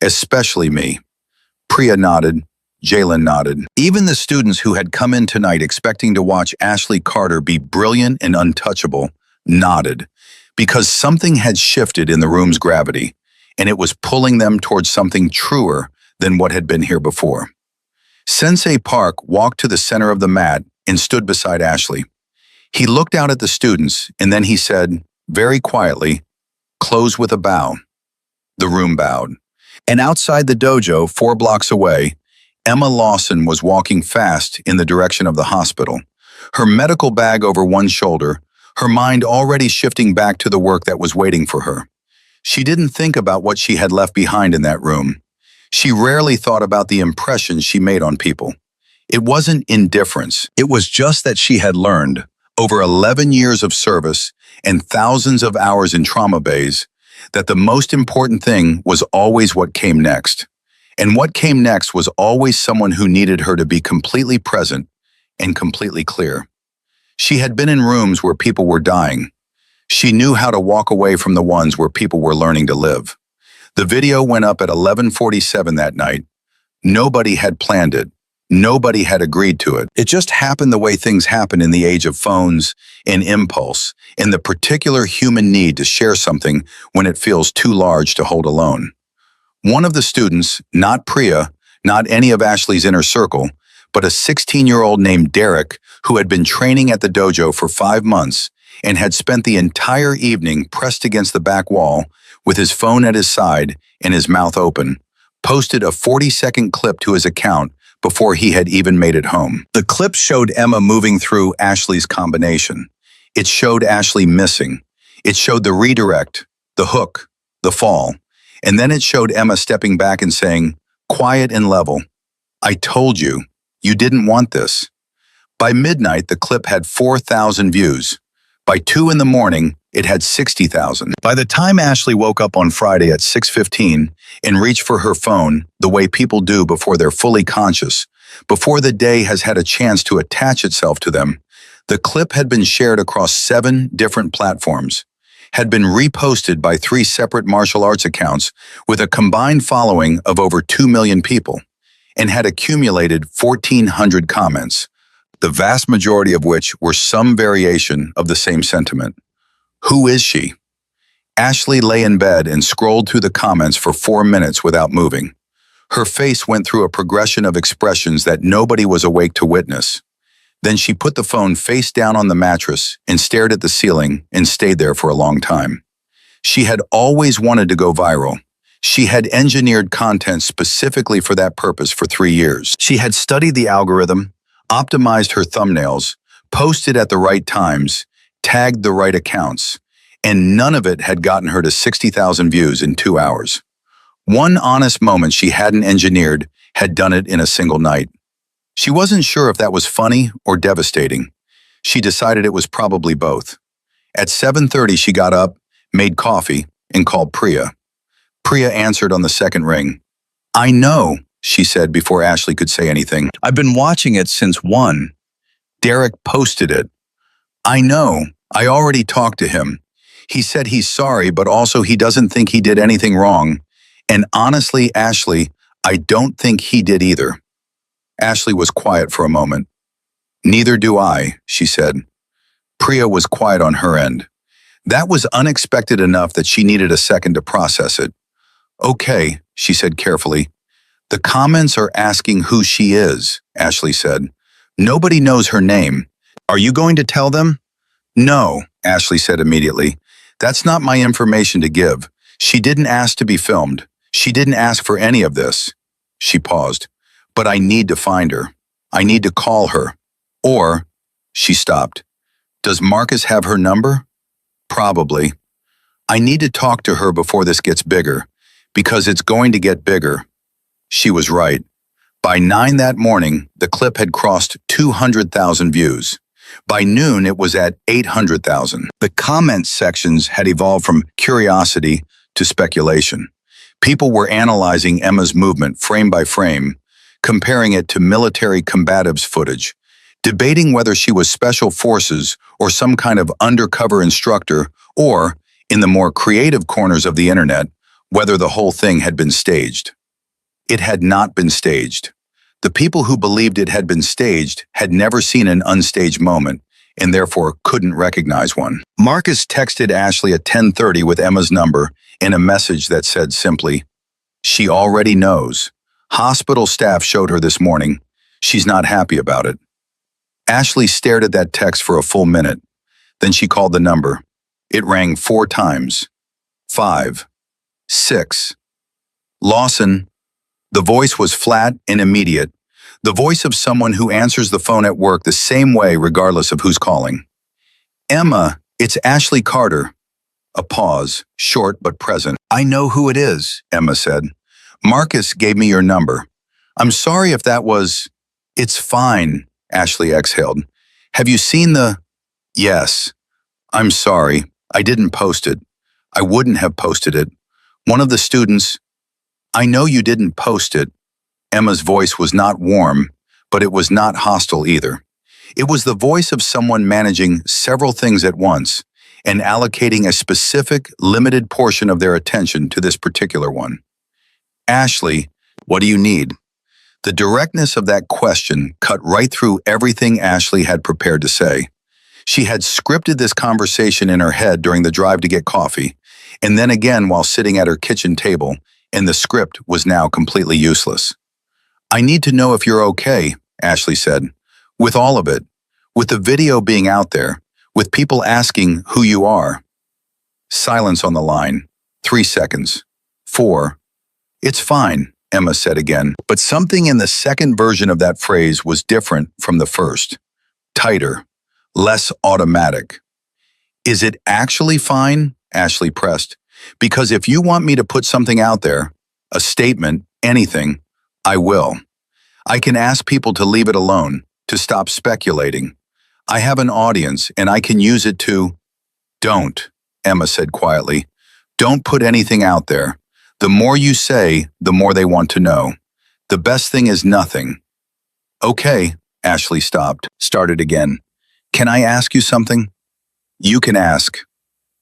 especially me. Priya nodded. Jalen nodded. Even the students who had come in tonight expecting to watch Ashley Carter be brilliant and untouchable nodded, because something had shifted in the room's gravity, and it was pulling them towards something truer than what had been here before. Sensei Park walked to the center of the mat and stood beside Ashley. He looked out at the students, and then he said, very quietly, "Close with a bow." The room bowed. And outside the dojo, 4 blocks away, Emma Lawson was walking fast in the direction of the hospital, her medical bag over one shoulder, her mind already shifting back to the work that was waiting for her. She didn't think about what she had left behind in that room. She rarely thought about the impression she made on people. It wasn't indifference. It was just that she had learned, over 11 years of service and thousands of hours in trauma bays, that the most important thing was always what came next. And what came next was always someone who needed her to be completely present and completely clear. She had been in rooms where people were dying. She knew how to walk away from the ones where people were learning to live. The video went up at 11:47 that night. Nobody had planned it. Nobody had agreed to it. It just happened the way things happen in the age of phones and impulse, and the particular human need to share something when it feels too large to hold alone. One of the students, not Priya, not any of Ashley's inner circle, but a 16-year-old named Derek, who had been training at the dojo for 5 months and had spent the entire evening pressed against the back wall with his phone at his side and his mouth open, posted a 40-second clip to his account before he had even made it home. The clip showed Emma moving through Ashley's combination. It showed Ashley missing. It showed the redirect, the hook, the fall. And then it showed Emma stepping back and saying, quiet and level. I told you, you didn't want this. By midnight, the clip had 4,000 views. By 2 in the morning, it had 60,000. By the time Ashley woke up on Friday at 6:15 and reached for her phone the way people do before they're fully conscious, before the day has had a chance to attach itself to them, the clip had been shared across 7 different platforms, had been reposted by 3 separate martial arts accounts with a combined following of over 2 million people, and had accumulated 1,400 comments, the vast majority of which were some variation of the same sentiment. Who is she? Ashley lay in bed and scrolled through the comments for 4 minutes without moving. Her face went through a progression of expressions that nobody was awake to witness. Then she put the phone face down on the mattress and stared at the ceiling and stayed there for a long time. She had always wanted to go viral. She had engineered content specifically for that purpose for 3 years. She had studied the algorithm, optimized her thumbnails, posted at the right times, tagged the right accounts, and none of it had gotten her to 60,000 views in 2 hours. One honest moment she hadn't engineered had done it in a single night. She wasn't sure if that was funny or devastating. She decided it was probably both. At 7:30, she got up, made coffee, and called Priya. Priya answered on the second ring. I know, she said before Ashley could say anything. I've been watching it since 1. Derek posted it. I know. I already talked to him. He said he's sorry, but also he doesn't think he did anything wrong. And honestly, Ashley, I don't think he did either. Ashley was quiet for a moment. Neither do I, she said. Priya was quiet on her end. That was unexpected enough that she needed a second to process it. Okay, she said carefully. The comments are asking who she is, Ashley said. Nobody knows her name. Are you going to tell them? No, Ashley said immediately. That's not my information to give. She didn't ask to be filmed. She didn't ask for any of this. She paused. But I need to find her. I need to call her. Or, she stopped. Does Marcus have her number? Probably. I need to talk to her before this gets bigger. Because it's going to get bigger. She was right. By 9 that morning, the clip had crossed 200,000 views. By noon, it was at 800,000. The comment sections had evolved from curiosity to speculation. People were analyzing Emma's movement frame by frame, comparing it to military combatives footage, debating whether she was special forces or some kind of undercover instructor, or, in the more creative corners of the internet, whether the whole thing had been staged. It had not been staged. The people who believed it had been staged had never seen an unstaged moment and therefore couldn't recognize one. Marcus texted Ashley at 10:30 with Emma's number in a message that said simply, "She already knows. Hospital staff showed her this morning. She's not happy about it." Ashley stared at that text for a full minute. Then she called the number. It rang 4 times. 5. 6. Lawson. The voice was flat and immediate. The voice of someone who answers the phone at work the same way regardless of who's calling. "Emma, it's Ashley Carter." A pause, short but present. "I know who it is," Emma said. "Marcus gave me your number. I'm sorry if that was—" "It's fine," Ashley exhaled. "Have you seen the—" "Yes. I'm sorry. I didn't post it. I wouldn't have posted it. One of the students—" "I know you didn't post it." Emma's voice was not warm, but it was not hostile either. It was the voice of someone managing several things at once and allocating a specific, limited portion of their attention to this particular one. "Ashley, what do you need?" The directness of that question cut right through everything Ashley had prepared to say. She had scripted this conversation in her head during the drive to get coffee, and then again while sitting at her kitchen table, and the script was now completely useless. "I need to know if you're okay," Ashley said. "With all of it. With the video being out there. With people asking who you are." Silence on the line. 3 seconds. 4. "It's fine," Emma said again. But something in the second version of that phrase was different from the first. Tighter. Less automatic. "Is it actually fine?" Ashley pressed. "Because if you want me to put something out there, a statement, anything, I will. I can ask people to leave it alone, to stop speculating. I have an audience and I can use it to—" "Don't," Emma said quietly. "Don't put anything out there. The more you say, the more they want to know. The best thing is nothing." "Okay," Ashley stopped, started again. "Can I ask you something?" "You can ask."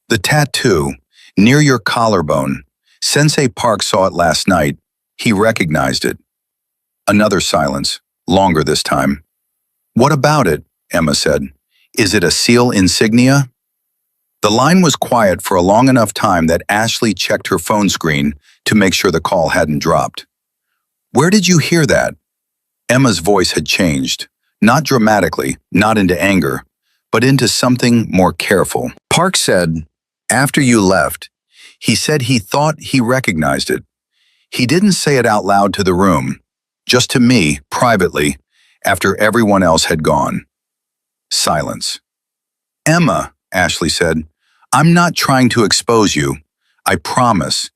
"The tattoo, near your collarbone. Sensei Park saw it last night. He recognized it." Another silence, longer this time. "What about it?" Emma said. "Is it a SEAL insignia?" The line was quiet for a long enough time that Ashley checked her phone screen to make sure the call hadn't dropped. "Where did you hear that?" Emma's voice had changed, not dramatically, not into anger, but into something more careful. "Park said, after you left, he said he thought he recognized it. He didn't say it out loud to the room, just to me, privately, after everyone else had gone." Silence. "Emma," Ashley said, "I'm not trying to expose you. I promise.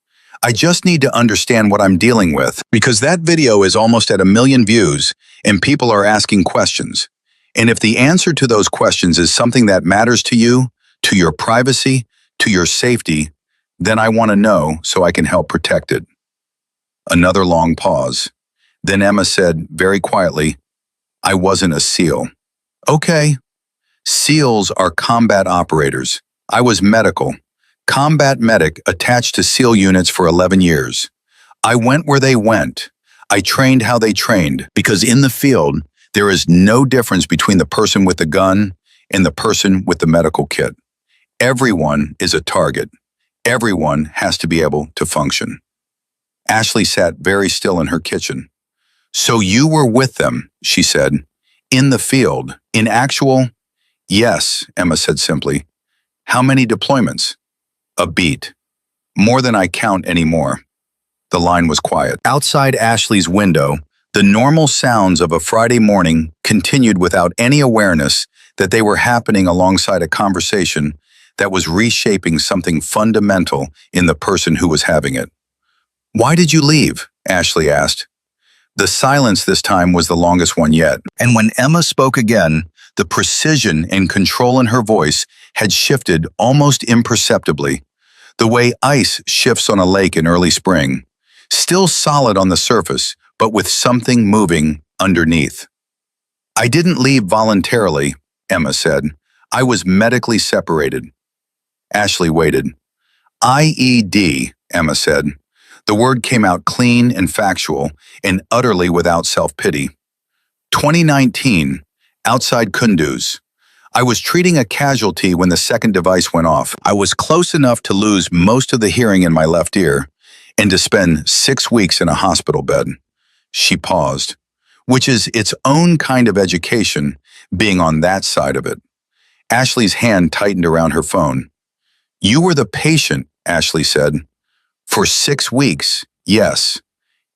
I just need to understand what I'm dealing with, because that video is almost at 1 million views and people are asking questions. And if the answer to those questions is something that matters to you, to your privacy, to your safety, then I want to know so I can help protect it." Another long pause. Then Emma said, very quietly, "I wasn't a SEAL." "Okay." "SEALs are combat operators. I was medical. Combat medic attached to SEAL units for 11 years. I went where they went. I trained how they trained, because in the field, there is no difference between the person with the gun and the person with the medical kit. Everyone is a target. Everyone has to be able to function." Ashley sat very still in her kitchen. "So you were with them," she said. "In the field, in actual—" "Yes," Emma said simply. "How many deployments?" "A beat. More than I count anymore." The line was quiet. Outside Ashley's window, the normal sounds of a Friday morning continued without any awareness that they were happening alongside a conversation that was reshaping something fundamental in the person who was having it. Why did you leave? Ashley asked. The silence this time was the longest one yet, and when Emma spoke again, the precision and control in her voice had shifted almost imperceptibly, the way ice shifts on a lake in early spring, still solid on the surface, but with something moving underneath. I didn't leave voluntarily, Emma said. I was medically separated. Ashley waited. IED, Emma said. The word came out clean and factual, and utterly without self-pity. 2019, outside Kunduz. I was treating a casualty when the second device went off. I was close enough to lose most of the hearing in my left ear and to spend 6 weeks in a hospital bed. She paused, which is its own kind of education, being on that side of it. Ashley's hand tightened around her phone. You were the patient, Ashley said. For 6 weeks, yes.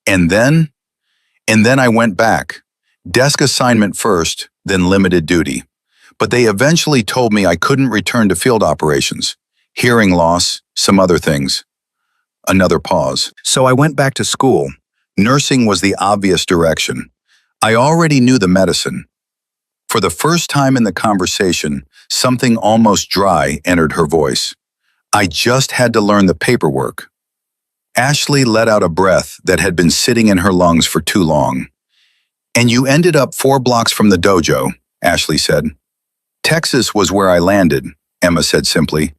And then I went back. Desk assignment first, then limited duty. But they eventually told me I couldn't return to field operations. Hearing loss, some other things. Another pause. So I went back to school. Nursing was the obvious direction. I already knew the medicine. For the first time in the conversation, something almost dry entered her voice. I just had to learn the paperwork. Ashley let out a breath that had been sitting in her lungs for too long. And you ended up 4 blocks from the dojo, Ashley said. Texas was where I landed, Emma said simply.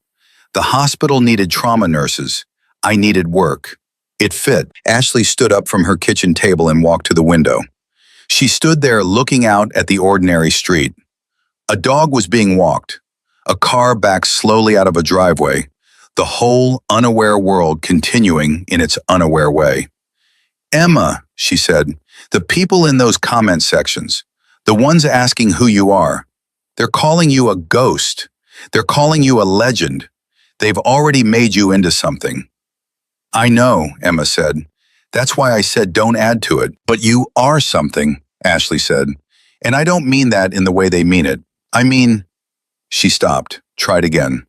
The hospital needed trauma nurses. I needed work. It fit. Ashley stood up from her kitchen table and walked to the window. She stood there looking out at the ordinary street. A dog was being walked. A car backed slowly out of a driveway. The whole unaware world continuing in its unaware way. Emma, she said, the people in those comment sections, the ones asking who you are, they're calling you a ghost. They're calling you a legend. They've already made you into something. I know, Emma said. That's why I said don't add to it. But you are something, Ashley said. And I don't mean that in the way they mean it. I mean, she stopped, tried again.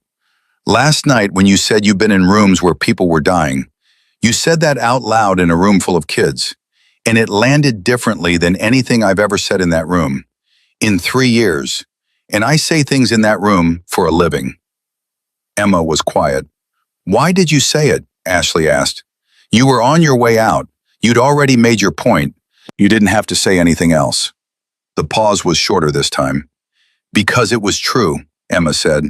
Last night when you said you've been in rooms where people were dying, you said that out loud in a room full of kids, and it landed differently than anything I've ever said in that room. In 3 years, and I say things in that room for a living. Emma was quiet. Why did you say it? Ashley asked. You were on your way out. You'd already made your point. You didn't have to say anything else. The pause was shorter this time. Because it was true, Emma said.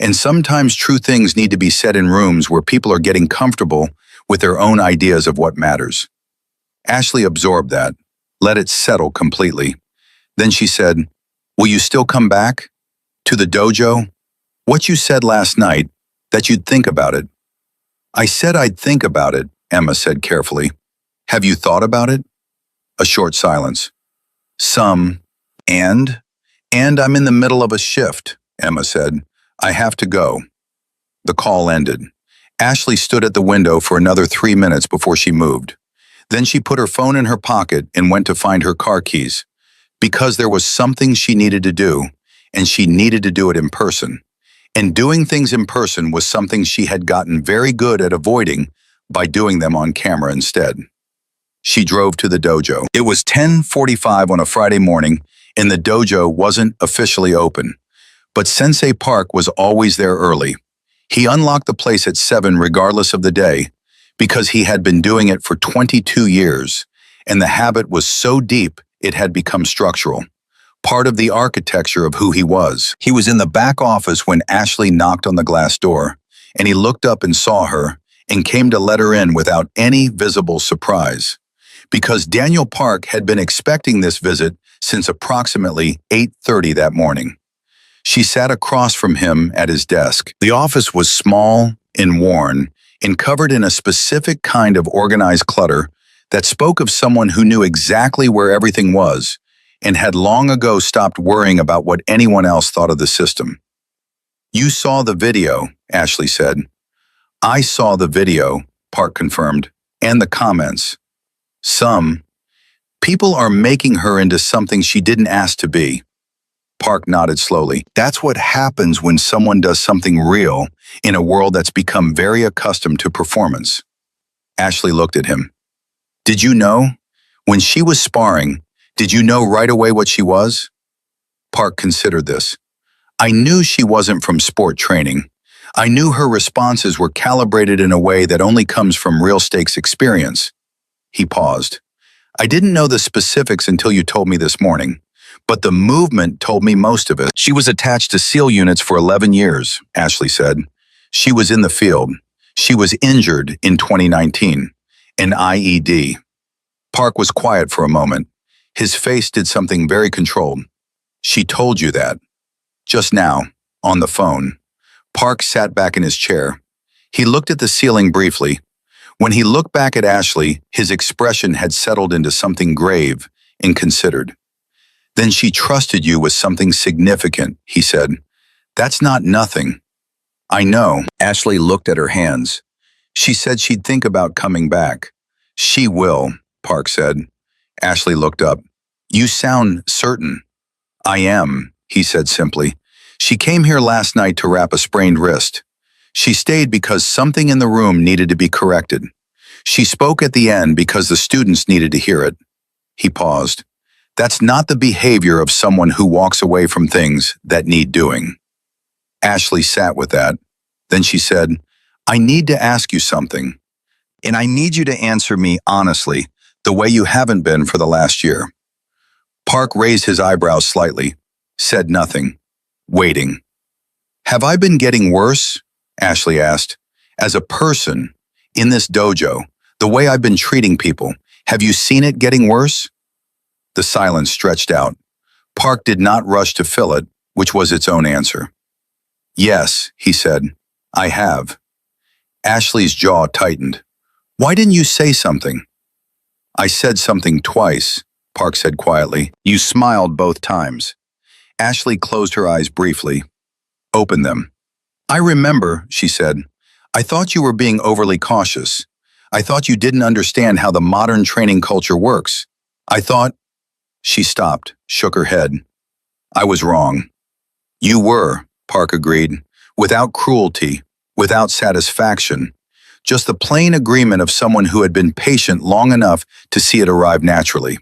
And sometimes true things need to be said in rooms where people are getting comfortable with their own ideas of what matters. Ashley absorbed that, let it settle completely. Then she said, will you still come back? To the dojo? What you said last night, that you'd think about it. I said I'd think about it, Emma said carefully. Have you thought about it? A short silence. Some. And I'm in the middle of a shift, Emma said. I have to go. The call ended. Ashley stood at the window for another 3 minutes before she moved. Then she put her phone in her pocket and went to find her car keys. Because there was something she needed to do, and she needed to do it in person. And doing things in person was something she had gotten very good at avoiding by doing them on camera instead. She drove to the dojo. It was 10:45 on a Friday morning, and the dojo wasn't officially open. But Sensei Park was always there early. He unlocked the place at 7 regardless of the day, because he had been doing it for 22 years, and the habit was so deep it had become structural, part of the architecture of who he was. He was in the back office when Ashley knocked on the glass door, and he looked up and saw her, and came to let her in without any visible surprise, because Daniel Park had been expecting this visit since approximately 8:30 that morning. She sat across from him at his desk. The office was small and worn, and covered in a specific kind of organized clutter that spoke of someone who knew exactly where everything was and had long ago stopped worrying about what anyone else thought of the system. You saw the video, Ashley said. I saw the video, Park confirmed, and the comments. Some. People are making her into something she didn't ask to be. Park nodded slowly. That's what happens when someone does something real in a world that's become very accustomed to performance. Ashley looked at him. Did you know? When she was sparring, did you know right away what she was? Park considered this. I knew she wasn't from sport training. I knew her responses were calibrated in a way that only comes from real stakes experience. He paused. I didn't know the specifics until you told me this morning, but the movement told me most of it. She was attached to SEAL units for 11 years, Ashley said. She was in the field. She was injured in 2019, an IED. Park was quiet for a moment. His face did something very controlled. She told you that. Just now, on the phone. Park sat back in his chair. He looked at the ceiling briefly. When he looked back at Ashley, his expression had settled into something grave and considered. Then she trusted you with something significant, he said. That's not nothing. I know. Ashley looked at her hands. She said she'd think about coming back. She will, Park said. Ashley looked up. You sound certain. I am, he said simply. She came here last night to wrap a sprained wrist. She stayed because something in the room needed to be corrected. She spoke at the end because the students needed to hear it. He paused. That's not the behavior of someone who walks away from things that need doing. Ashley sat with that. Then she said, I need to ask you something. And I need you to answer me honestly, the way you haven't been for the last year. Park raised his eyebrows slightly, said nothing, waiting. Have I been getting worse? Ashley asked. As a person, in this dojo, the way I've been treating people, have you seen it getting worse? The silence stretched out. Park did not rush to fill it, which was its own answer. Yes, he said, I have. Ashley's jaw tightened. Why didn't you say something? I said something twice, Park said quietly. You smiled both times. Ashley closed her eyes briefly. Open them. I remember, she said. I thought you were being overly cautious. I thought you didn't understand how the modern training culture works. I thought... She stopped, shook her head. I was wrong. You were, Park agreed, without cruelty, without satisfaction, just the plain agreement of someone who had been patient long enough to see it arrive naturally.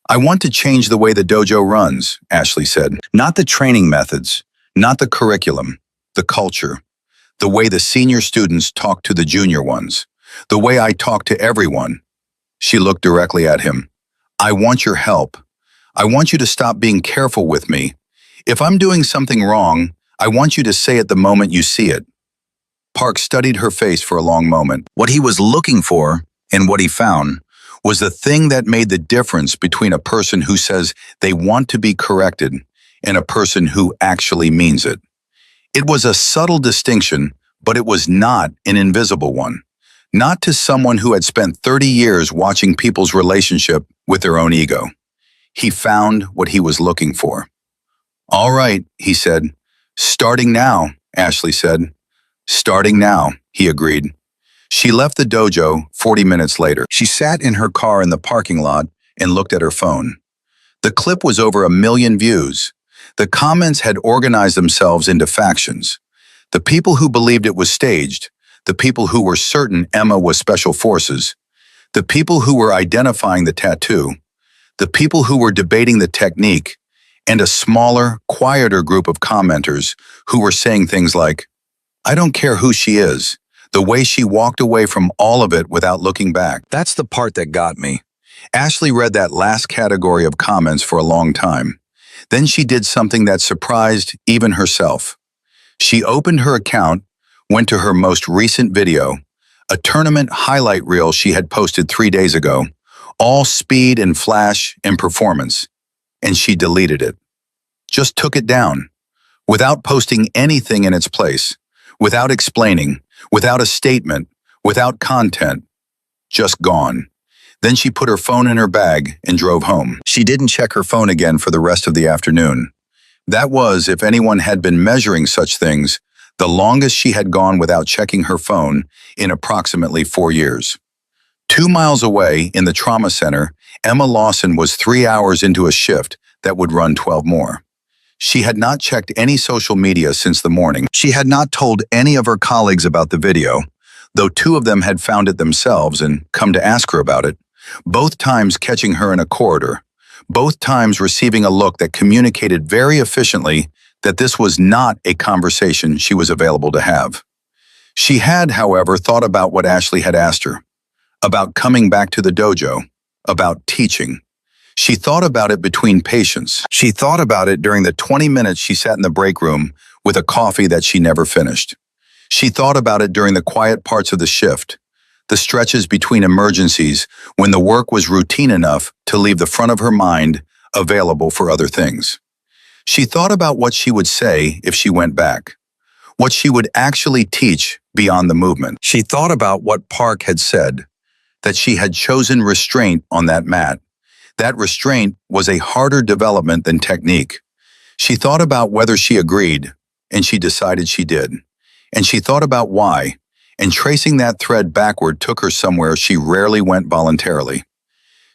I want to change the way the dojo runs, Ashley said. Not the training methods, not the curriculum, the culture, the way the senior students talk to the junior ones, the way I talk to everyone. She looked directly at him. I want your help. I want you to stop being careful with me. If I'm doing something wrong, I want you to say it the moment you see it. Park studied her face for a long moment. What he was looking for, and what he found, was the thing that made the difference between a person who says they want to be corrected and a person who actually means it. It was a subtle distinction, but it was not an invisible one. Not to someone who had spent 30 years watching people's relationship with their own ego. He found what he was looking for. All right, he said. Starting now, Ashley said. Starting now, he agreed. She left the dojo 40 minutes later. She sat in her car in the parking lot and looked at her phone. The clip was over 1 million views. The comments had organized themselves into factions. The people who believed it was staged, the people who were certain Emma was special forces, the people who were identifying the tattoo, the people who were debating the technique, and a smaller, quieter group of commenters who were saying things like, I don't care who she is, the way she walked away from all of it without looking back. That's the part that got me. Ashley read that last category of comments for a long time. Then she did something that surprised even herself. She opened her account, went to her most recent video, a tournament highlight reel she had posted 3 days ago, all speed and flash and performance, and she deleted it. Just took it down, without posting anything in its place, without explaining, without a statement, without content, just gone. Then she put her phone in her bag and drove home. She didn't check her phone again for the rest of the afternoon. That was, if anyone had been measuring such things, the longest she had gone without checking her phone in approximately 4 years. 2 miles away, in the trauma center, Emma Lawson was 3 hours into a shift that would run 12 more. She had not checked any social media since the morning. She had not told any of her colleagues about the video, though two of them had found it themselves and come to ask her about it, both times catching her in a corridor, both times receiving a look that communicated very efficiently that this was not a conversation she was available to have. She had, however, thought about what Ashley had asked her, about coming back to the dojo, about teaching. She thought about it between patients. She thought about it during the 20 minutes she sat in the break room with a coffee that she never finished. She thought about it during the quiet parts of the shift, the stretches between emergencies when the work was routine enough to leave the front of her mind available for other things. She thought about what she would say if she went back, what she would actually teach beyond the movement. She thought about what Park had said, that she had chosen restraint on that mat. That restraint was a harder development than technique. She thought about whether she agreed, and she decided she did. And she thought about why, and tracing that thread backward took her somewhere she rarely went voluntarily.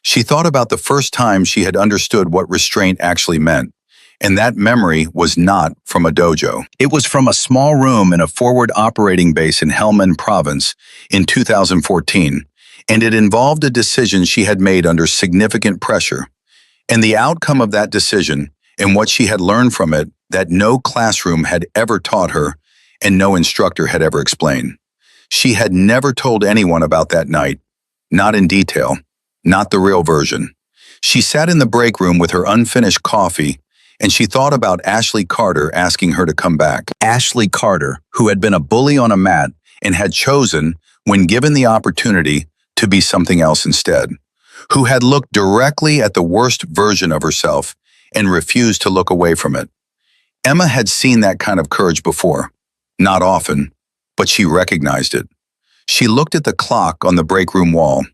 She thought about the first time she had understood what restraint actually meant, and that memory was not from a dojo. It was from a small room in a forward operating base in Helmand Province in 2014, and it involved a decision she had made under significant pressure. And the outcome of that decision, and what she had learned from it, that no classroom had ever taught her, and no instructor had ever explained. She had never told anyone about that night, not in detail, not the real version. She sat in the break room with her unfinished coffee, and she thought about Ashley Carter asking her to come back. Ashley Carter, who had been a bully on a mat and had chosen, when given the opportunity, to be something else instead, who had looked directly at the worst version of herself and refused to look away from it. Emma had seen that kind of courage before, not often, but she recognized it. She looked at the clock on the break room wall.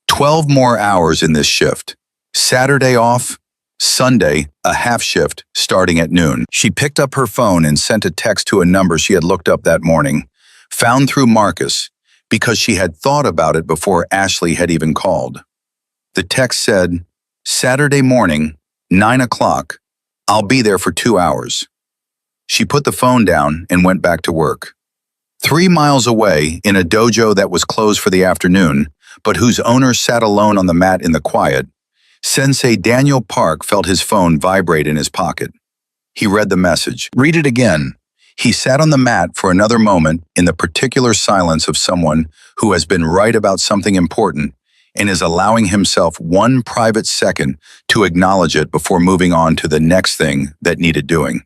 12 more hours in this shift. Saturday off, Sunday, a half shift starting at noon. She picked up her phone and sent a text to a number she had looked up that morning, found through Marcus, because she had thought about it before Ashley had even called. The text said, "Saturday morning, 9 o'clock. I'll be there for 2 hours." She put the phone down and went back to work. 3 miles away, in a dojo that was closed for the afternoon, but whose owner sat alone on the mat in the quiet, Sensei Daniel Park felt his phone vibrate in his pocket. He read the message. Read it again. He sat on the mat for another moment in the particular silence of someone who has been right about something important and is allowing himself one private second to acknowledge it before moving on to the next thing that needed doing.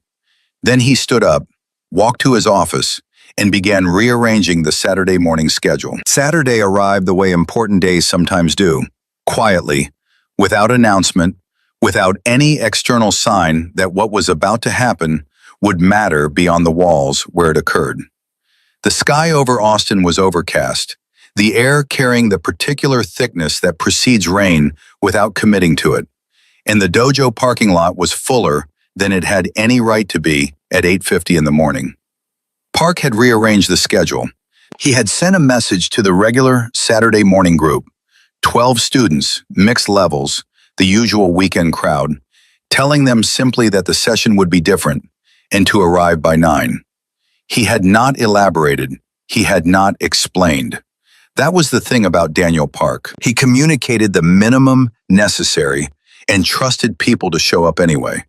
Then he stood up, walked to his office, and began rearranging the Saturday morning schedule. Saturday arrived the way important days sometimes do, quietly, without announcement, without any external sign that what was about to happen would matter beyond the walls where it occurred. The sky over Austin was overcast, the air carrying the particular thickness that precedes rain without committing to it, and the dojo parking lot was fuller than it had any right to be at 8:50 in the morning. Park had rearranged the schedule. He had sent a message to the regular Saturday morning group, 12 students, mixed levels, the usual weekend crowd, telling them simply that the session would be different and to arrive by 9. He had not elaborated. He had not explained. That was the thing about Daniel Park. He communicated the minimum necessary and trusted people to show up anyway.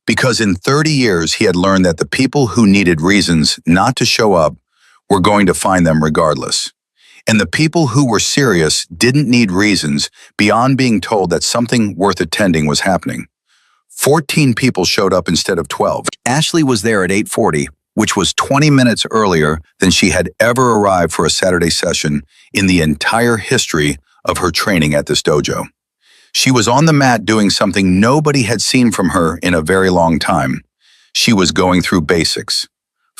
Because in 30 years, he had learned that the people who needed reasons not to show up were going to find them regardless. And the people who were serious didn't need reasons beyond being told that something worth attending was happening. 14 people showed up instead of 12. Ashley was there at 8:40, which was 20 minutes earlier than she had ever arrived for a Saturday session in the entire history of her training at this dojo. She was on the mat doing something nobody had seen from her in a very long time. She was going through basics,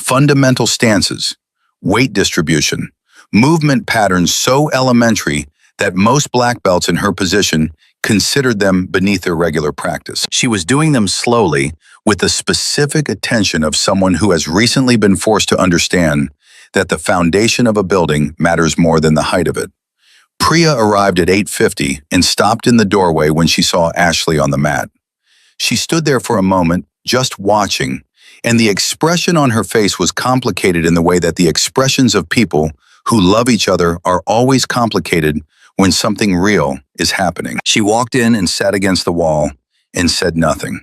fundamental stances, weight distribution, movement patterns so elementary that most black belts in her position considered them beneath their regular practice. She was doing them slowly, with the specific attention of someone who has recently been forced to understand that the foundation of a building matters more than the height of it. Priya arrived at 8:50 and stopped in the doorway when she saw Ashley on the mat. She stood there for a moment, just watching, and the expression on her face was complicated in the way that the expressions of people who love each other are always complicated when something real is happening. She walked in and sat against the wall and said nothing,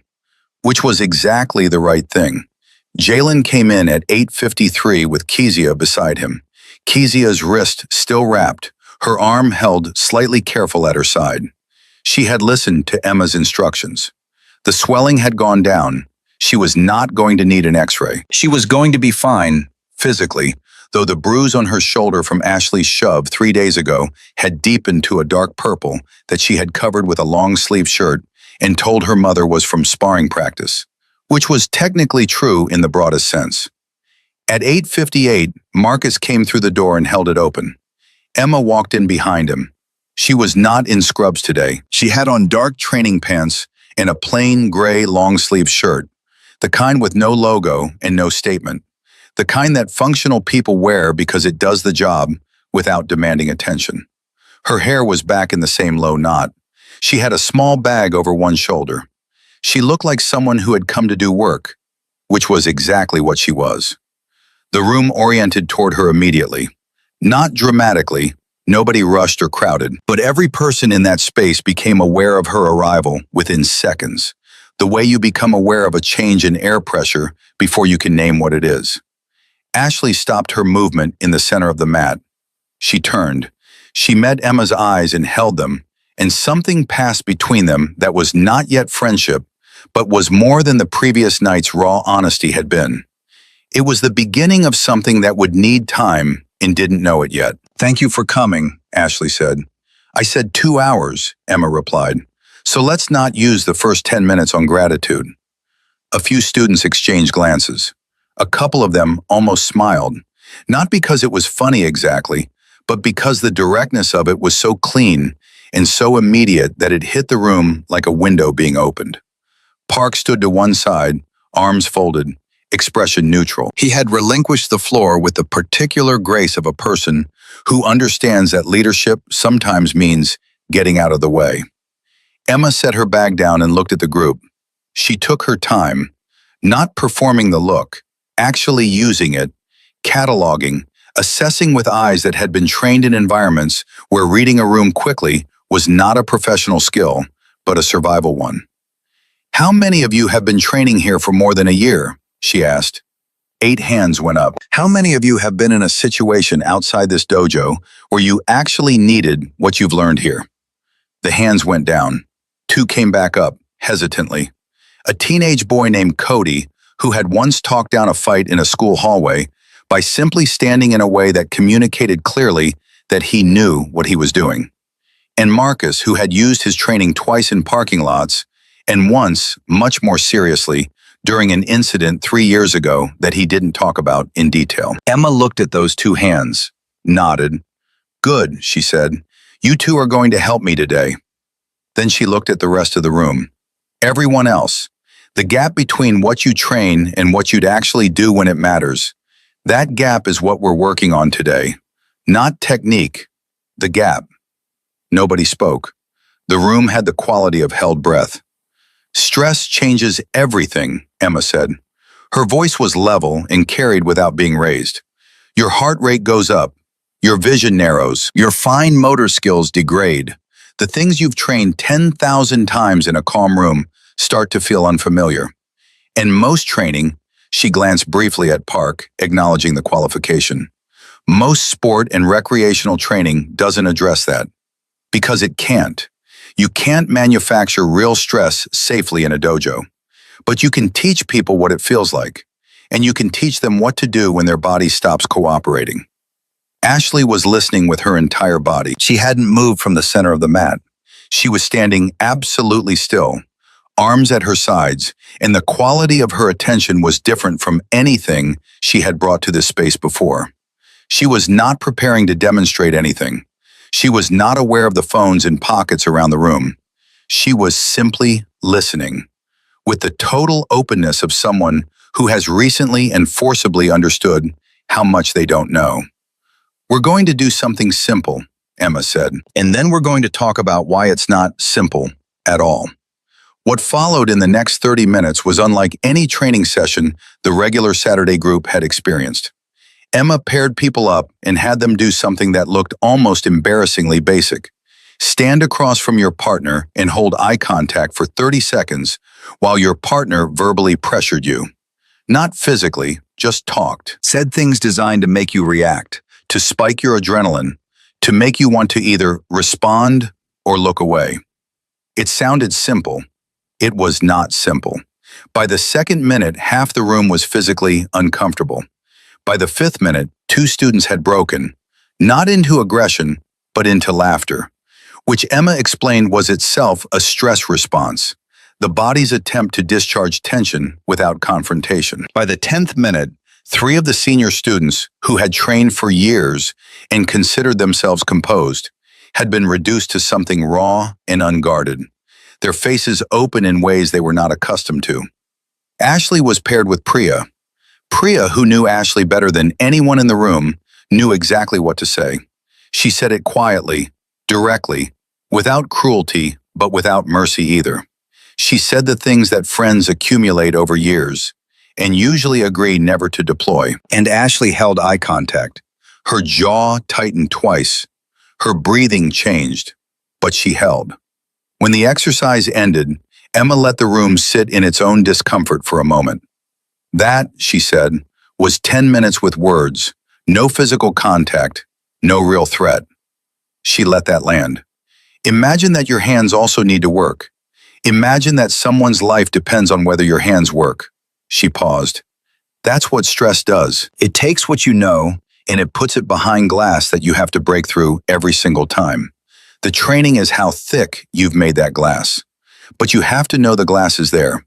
which was exactly the right thing. Jalen came in at 8:53 with Kezia beside him. Kezia's wrist still wrapped, her arm held slightly careful at her side. She had listened to Emma's instructions. The swelling had gone down. She was not going to need an x-ray. She was going to be fine, physically, though the bruise on her shoulder from Ashley's shove 3 days ago had deepened to a dark purple that she had covered with a long-sleeve shirt and told her mother was from sparring practice, which was technically true in the broadest sense. At 8:58, Marcus came through the door and held it open. Emma walked in behind him. She was not in scrubs today. She had on dark training pants and a plain gray long-sleeve shirt, the kind with no logo and no statement, the kind that functional people wear because it does the job without demanding attention. Her hair was back in the same low knot. She had a small bag over one shoulder. She looked like someone who had come to do work, which was exactly what she was. The room oriented toward her immediately. Not dramatically, nobody rushed or crowded, but every person in that space became aware of her arrival within seconds, the way you become aware of a change in air pressure before you can name what it is. Ashley stopped her movement in the center of the mat. She turned. She met Emma's eyes and held them, and something passed between them that was not yet friendship, but was more than the previous night's raw honesty had been. It was the beginning of something that would need time and didn't know it yet. "Thank you for coming," Ashley said. "I said 2 hours," Emma replied. "So let's not use the first 10 minutes on gratitude." A few students exchanged glances. A couple of them almost smiled, not because it was funny exactly, but because the directness of it was so clean and so immediate that it hit the room like a window being opened. Park stood to one side, arms folded, expression neutral. He had relinquished the floor with the particular grace of a person who understands that leadership sometimes means getting out of the way. Emma set her bag down and looked at the group. She took her time, not performing the look, actually using it, cataloging, assessing with eyes that had been trained in environments where reading a room quickly was not a professional skill, but a survival one. "How many of you have been training here for more than a year?" she asked. 8 hands went up. "How many of you have been in a situation outside this dojo where you actually needed what you've learned here?" The hands went down. 2 came back up, hesitantly. A teenage boy named Cody, who had once talked down a fight in a school hallway by simply standing in a way that communicated clearly that he knew what he was doing. And Marcus, who had used his training twice in parking lots, and once, much more seriously, during an incident 3 years ago that he didn't talk about in detail. Emma looked at those 2 hands, nodded. "Good," she said. "You 2 are going to help me today." Then she looked at the rest of the room. Everyone else. The gap between what you train and what you'd actually do when it matters. That gap is what we're working on today. Not technique. The gap. Nobody spoke. The room had the quality of held breath. "Stress changes everything," Emma said. Her voice was level and carried without being raised. "Your heart rate goes up. Your vision narrows. Your fine motor skills degrade. The things you've trained 10,000 times in a calm room start to feel unfamiliar. And most training," she glanced briefly at Park, acknowledging the qualification, "most sport and recreational training doesn't address that. Because it can't. You can't manufacture real stress safely in a dojo. But you can teach people what it feels like, and you can teach them what to do when their body stops cooperating." Ashley was listening with her entire body. She hadn't moved from the center of the mat. She was standing absolutely still, arms at her sides, and the quality of her attention was different from anything she had brought to this space before. She was not preparing to demonstrate anything. She was not aware of the phones in pockets around the room. She was simply listening, with the total openness of someone who has recently and forcibly understood how much they don't know. "We're going to do something simple," Emma said, "and then we're going to talk about why it's not simple at all." What followed in the next 30 minutes was unlike any training session the regular Saturday group had experienced. Emma paired people up and had them do something that looked almost embarrassingly basic. Stand across from your partner and hold eye contact for 30 seconds while your partner verbally pressured you. Not physically, just talked. Said things designed to make you react, to spike your adrenaline, to make you want to either respond or look away. It sounded simple. It was not simple. By the second minute, half the room was physically uncomfortable. By the fifth minute, 2 students had broken, not into aggression, but into laughter, which Emma explained was itself a stress response, the body's attempt to discharge tension without confrontation. By the 10th minute, 3 of the senior students, who had trained for years and considered themselves composed, had been reduced to something raw and unguarded, their faces open in ways they were not accustomed to. Ashley was paired with Priya. Priya, who knew Ashley better than anyone in the room, knew exactly what to say. She said it quietly, directly, without cruelty, but without mercy either. She said the things that friends accumulate over years, and usually agree never to deploy. And Ashley held eye contact. Her jaw tightened twice. Her breathing changed, but she held. When the exercise ended, Emma let the room sit in its own discomfort for a moment. That, she said, was 10 minutes with words, no physical contact, no real threat. She let that land. Imagine that your hands also need to work. Imagine that someone's life depends on whether your hands work. She paused. That's what stress does. It takes what you know and it puts it behind glass that you have to break through every single time. The training is how thick you've made that glass. But you have to know the glass is there.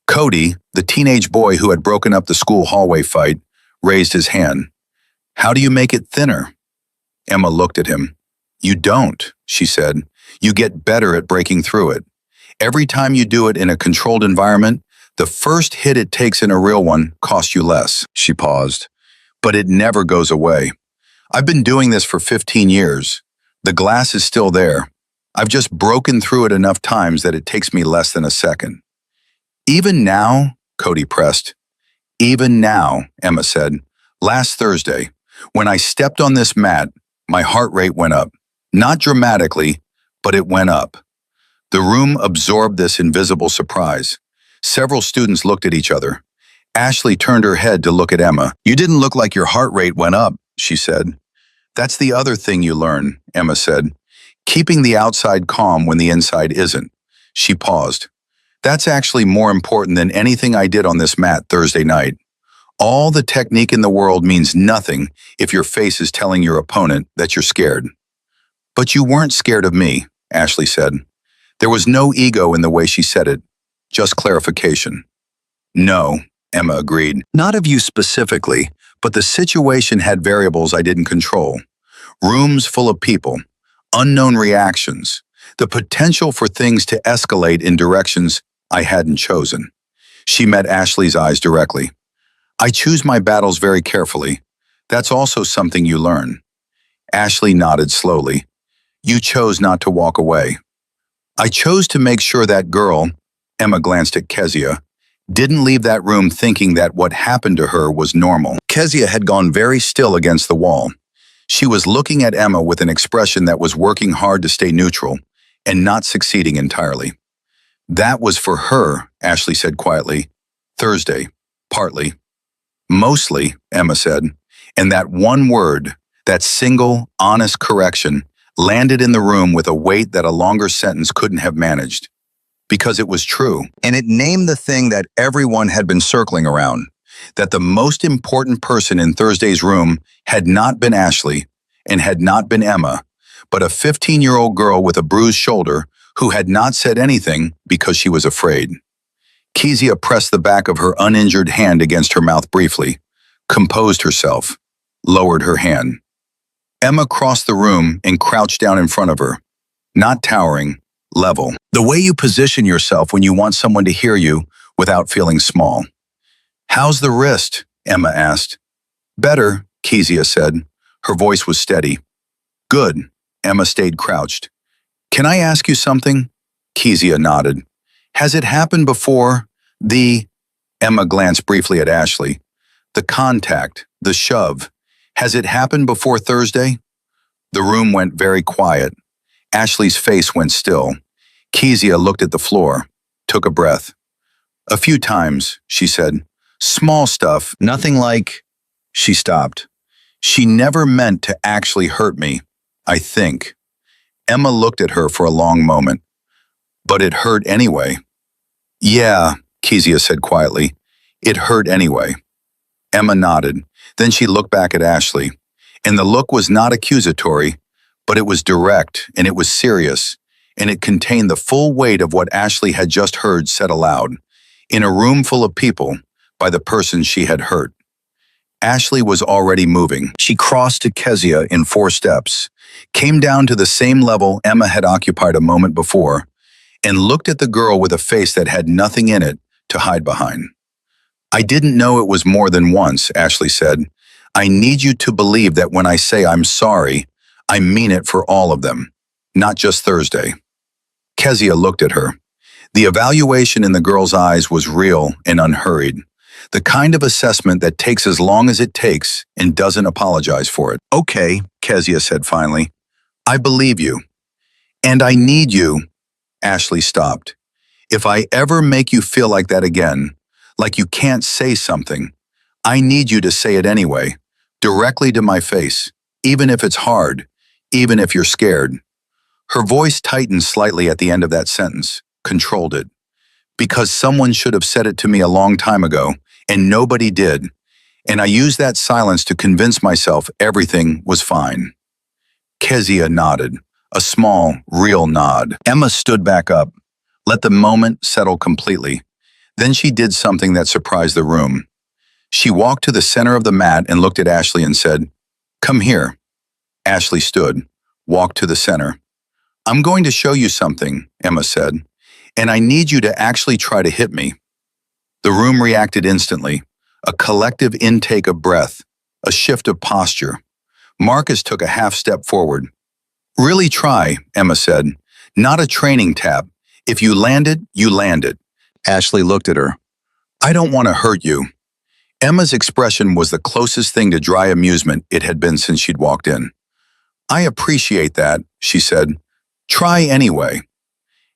Cody, the teenage boy who had broken up the school hallway fight, raised his hand. How do you make it thinner? Emma looked at him. You don't, she said. You get better at breaking through it. Every time you do it in a controlled environment, the first hit it takes in a real one costs you less. She paused. But it never goes away. I've been doing this for 15 years. The glass is still there. I've just broken through it enough times that it takes me less than a second. Even now, Cody pressed. Even now, Emma said. Last Thursday, when I stepped on this mat, my heart rate went up. Not dramatically, but it went up. The room absorbed this invisible surprise. Several students looked at each other. Ashley turned her head to look at Emma. You didn't look like your heart rate went up, she said. That's the other thing you learn, Emma said. Keeping the outside calm when the inside isn't. She paused. That's actually more important than anything I did on this mat Thursday night. All the technique in the world means nothing if your face is telling your opponent that you're scared. But you weren't scared of me, Ashley said. There was no ego in the way she said it, just clarification. No, Emma agreed. Not of you specifically, but the situation had variables I didn't control. Rooms full of people, unknown reactions, the potential for things to escalate in directions I hadn't chosen. She met Ashley's eyes directly. I choose my battles very carefully. That's also something you learn. Ashley nodded slowly. You chose not to walk away. I chose to make sure that girl, Emma glanced at Kezia, didn't leave that room thinking that what happened to her was normal. Kezia had gone very still against the wall. She was looking at Emma with an expression that was working hard to stay neutral and not succeeding entirely. That was for her, Ashley said quietly. Thursday, partly. Mostly, Emma said, and that one word, that single, honest correction, landed in the room with a weight that a longer sentence couldn't have managed. Because it was true, and it named the thing that everyone had been circling around, that the most important person in Thursday's room had not been Ashley and had not been Emma, but a 15-year-old girl with a bruised shoulder who had not said anything because she was afraid. Kezia pressed the back of her uninjured hand against her mouth briefly, composed herself, lowered her hand. Emma crossed the room and crouched down in front of her, not towering, level. The way you position yourself when you want someone to hear you without feeling small. How's the wrist? Emma asked. Better, Kezia said. Her voice was steady. Good. Emma stayed crouched. Can I ask you something? Kezia nodded. Has it happened before? Emma glanced briefly at Ashley. The contact, the shove. Has it happened before Thursday? The room went very quiet. Ashley's face went still. Kezia looked at the floor, took a breath. A few times, she said. Small stuff, nothing like... She stopped. She never meant to actually hurt me, I think. Emma looked at her for a long moment. But it hurt anyway. Yeah, Kezia said quietly. It hurt anyway. Emma nodded. Then she looked back at Ashley. And the look was not accusatory, but it was direct and it was serious, and it contained the full weight of what Ashley had just heard said aloud, in a room full of people, by the person she had hurt. Ashley was already moving. She crossed to Kezia in 4 steps, came down to the same level Emma had occupied a moment before, and looked at the girl with a face that had nothing in it to hide behind. I didn't know it was more than once, Ashley said. I need you to believe that when I say I'm sorry, I mean it for all of them, not just Thursday. Kezia looked at her. The evaluation in the girl's eyes was real and unhurried. The kind of assessment that takes as long as it takes and doesn't apologize for it. Okay, Kezia said finally. I believe you. And I need you. Ashley stopped. If I ever make you feel like that again, like you can't say something, I need you to say it anyway, directly to my face, even if it's hard, even if you're scared. Her voice tightened slightly at the end of that sentence, controlled it. Because someone should have said it to me a long time ago, and nobody did, and I used that silence to convince myself everything was fine. Kezia nodded, a small, real nod. Emma stood back up, let the moment settle completely. Then she did something that surprised the room. She walked to the center of the mat and looked at Ashley and said, "Come here." Ashley stood, walked to the center. "I'm going to show you something," Emma said, "and I need you to actually try to hit me." The room reacted instantly, a collective intake of breath, a shift of posture. Marcus took a half step forward. "Really try," Emma said. "Not a training tap. If you land it, you land it." Ashley looked at her. "I don't want to hurt you." Emma's expression was the closest thing to dry amusement it had been since she'd walked in. "I appreciate that," she said. "Try anyway."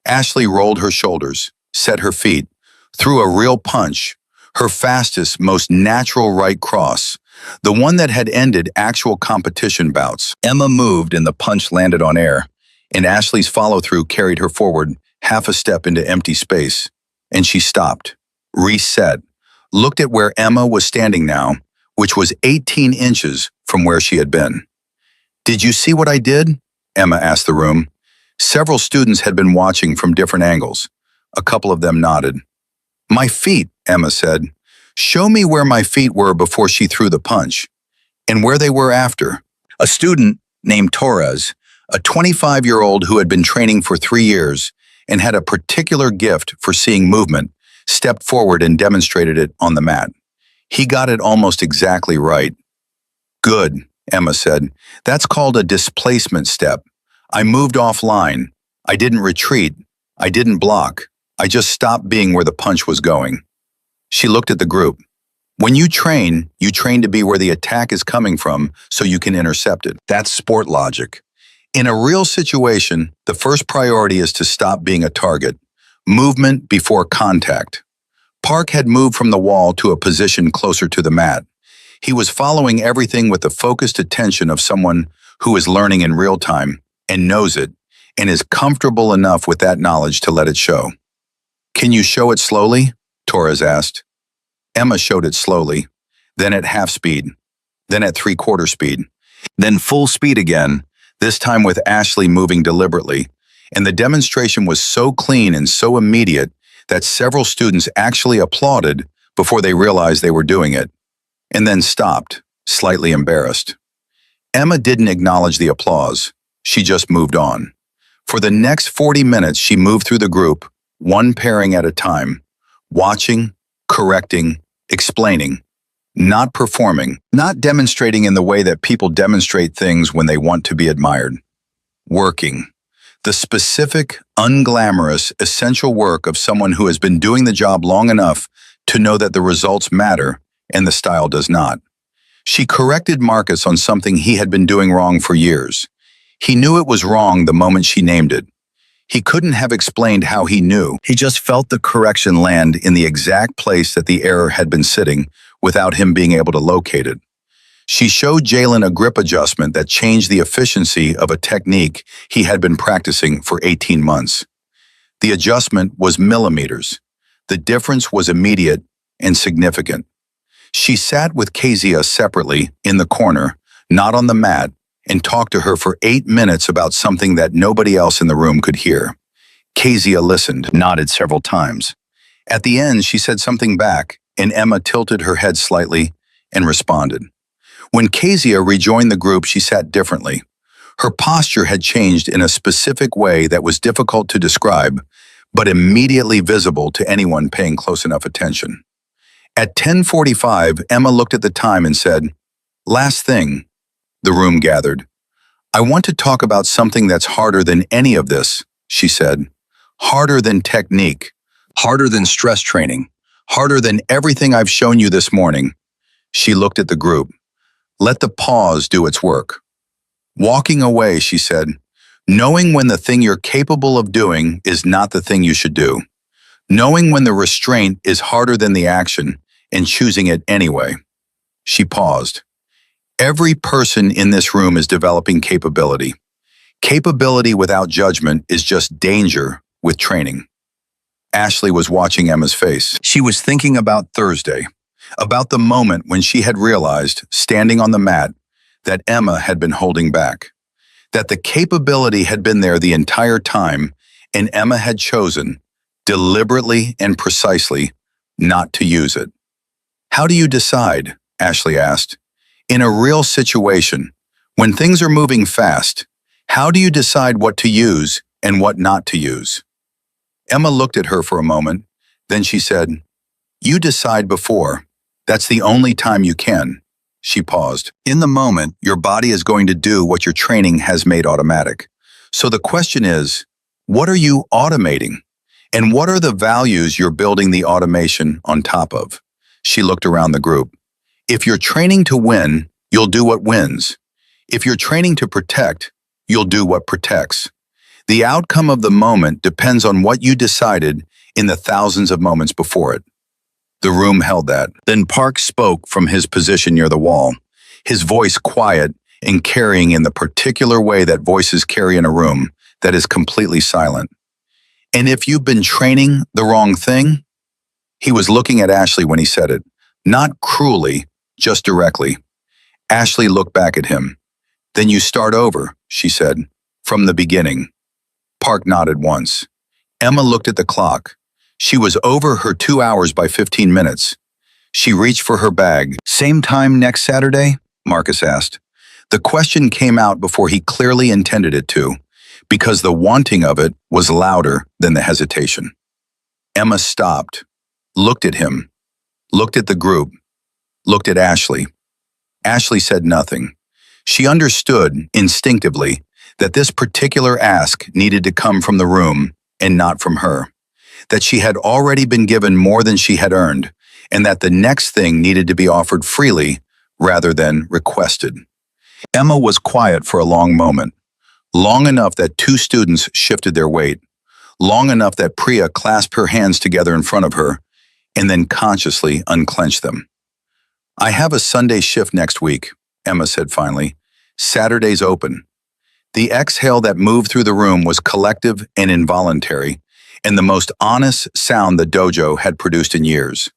Ashley rolled her shoulders, set her feet, threw a real punch, her fastest, most natural right cross, the one that had ended actual competition bouts. Emma moved and the punch landed on air, and Ashley's follow-through carried her forward half a step into empty space, and she stopped, reset, looked at where Emma was standing now, which was 18 inches from where she had been. "Did you see what I did?" Emma asked the room. Several students had been watching from different angles. A couple of them nodded. "My feet," Emma said. "Show me where my feet were before she threw the punch, and where they were after." A student named Torres, a 25-year-old who had been training for 3 years and had a particular gift for seeing movement, stepped forward and demonstrated it on the mat. He got it almost exactly right. "Good," Emma said. "That's called a displacement step. I moved offline. I didn't retreat. I didn't block. I just stopped being where the punch was going." She looked at the group. When you train to be where the attack is coming from so you can intercept it. That's sport logic. In a real situation, the first priority is to stop being a target. Movement before contact. Park had moved from the wall to a position closer to the mat. He was following everything with the focused attention of someone who is learning in real time and knows it and is comfortable enough with that knowledge to let it show. "Can you show it slowly?" Torres asked. Emma showed it slowly, then at half speed, then at 3/4 speed, then full speed again, this time with Ashley moving deliberately, and the demonstration was so clean and so immediate that several students actually applauded before they realized they were doing it, and then stopped, slightly embarrassed. Emma didn't acknowledge the applause. She just moved on. For the next 40 minutes, she moved through the group, one pairing at a time, watching, correcting, explaining, not performing, not demonstrating in the way that people demonstrate things when they want to be admired. Working. The specific, unglamorous, essential work of someone who has been doing the job long enough to know that the results matter and the style does not. She corrected Marcus on something he had been doing wrong for years. He knew it was wrong the moment she named it. He couldn't have explained how he knew. He just felt the correction land in the exact place that the error had been sitting without him being able to locate it. She showed Jalen a grip adjustment that changed the efficiency of a technique he had been practicing for 18 months. The adjustment was millimeters. The difference was immediate and significant. She sat with Kezia separately in the corner, not on the mat, and talked to her for 8 minutes about something that nobody else in the room could hear. Kezia listened, nodded several times. At the end, she said something back, and Emma tilted her head slightly and responded. When Kezia rejoined the group, she sat differently. Her posture had changed in a specific way that was difficult to describe, but immediately visible to anyone paying close enough attention. At 10:45, Emma looked at the time and said, "Last thing." The room gathered. "I want to talk about something that's harder than any of this," she said. "Harder than technique, harder than stress training, harder than everything I've shown you this morning." She looked at the group. "Let the pause do its work." Walking away, she said, "Knowing when the thing you're capable of doing is not the thing you should do. Knowing when the restraint is harder than the action and choosing it anyway." She paused. Every person in this room is developing capability. Capability without judgment is just danger with training. Ashley was watching Emma's face. She was thinking about Thursday, about the moment when she had realized, standing on the mat, that Emma had been holding back, that the capability had been there the entire time, and Emma had chosen, deliberately and precisely, not to use it. "How do you decide?" Ashley asked. "In a real situation, when things are moving fast, how do you decide what to use and what not to use?" Emma looked at her for a moment, then she said, "You decide before. That's the only time you can." She paused. "In the moment, your body is going to do what your training has made automatic. So the question is, what are you automating? And what are the values you're building the automation on top of?" She looked around the group. "If you're training to win, you'll do what wins. If you're training to protect, you'll do what protects. The outcome of the moment depends on what you decided in the thousands of moments before it." The room held that. Then Park spoke from his position near the wall, his voice quiet and carrying in the particular way that voices carry in a room that is completely silent. "And if you've been training the wrong thing?" He was looking at Ashley when he said it, not cruelly, just directly. Ashley looked back at him. "Then you start over," she said, "from the beginning." Park nodded once. Emma looked at the clock. She was over her 2 hours by 15 minutes. She reached for her bag. "Same time next Saturday?" Marcus asked. The question came out before he clearly intended it to, because the wanting of it was louder than the hesitation. Emma stopped, looked at him, looked at the group, looked at Ashley. Ashley said nothing. She understood, instinctively, that this particular ask needed to come from the room and not from her, that she had already been given more than she had earned, and that the next thing needed to be offered freely rather than requested. Emma was quiet for a long moment, long enough that 2 students shifted their weight, long enough that Priya clasped her hands together in front of her and then consciously unclenched them. "I have a Sunday shift next week," Emma said finally. "Saturday's open." The exhale that moved through the room was collective and involuntary, and the most honest sound the dojo had produced in years.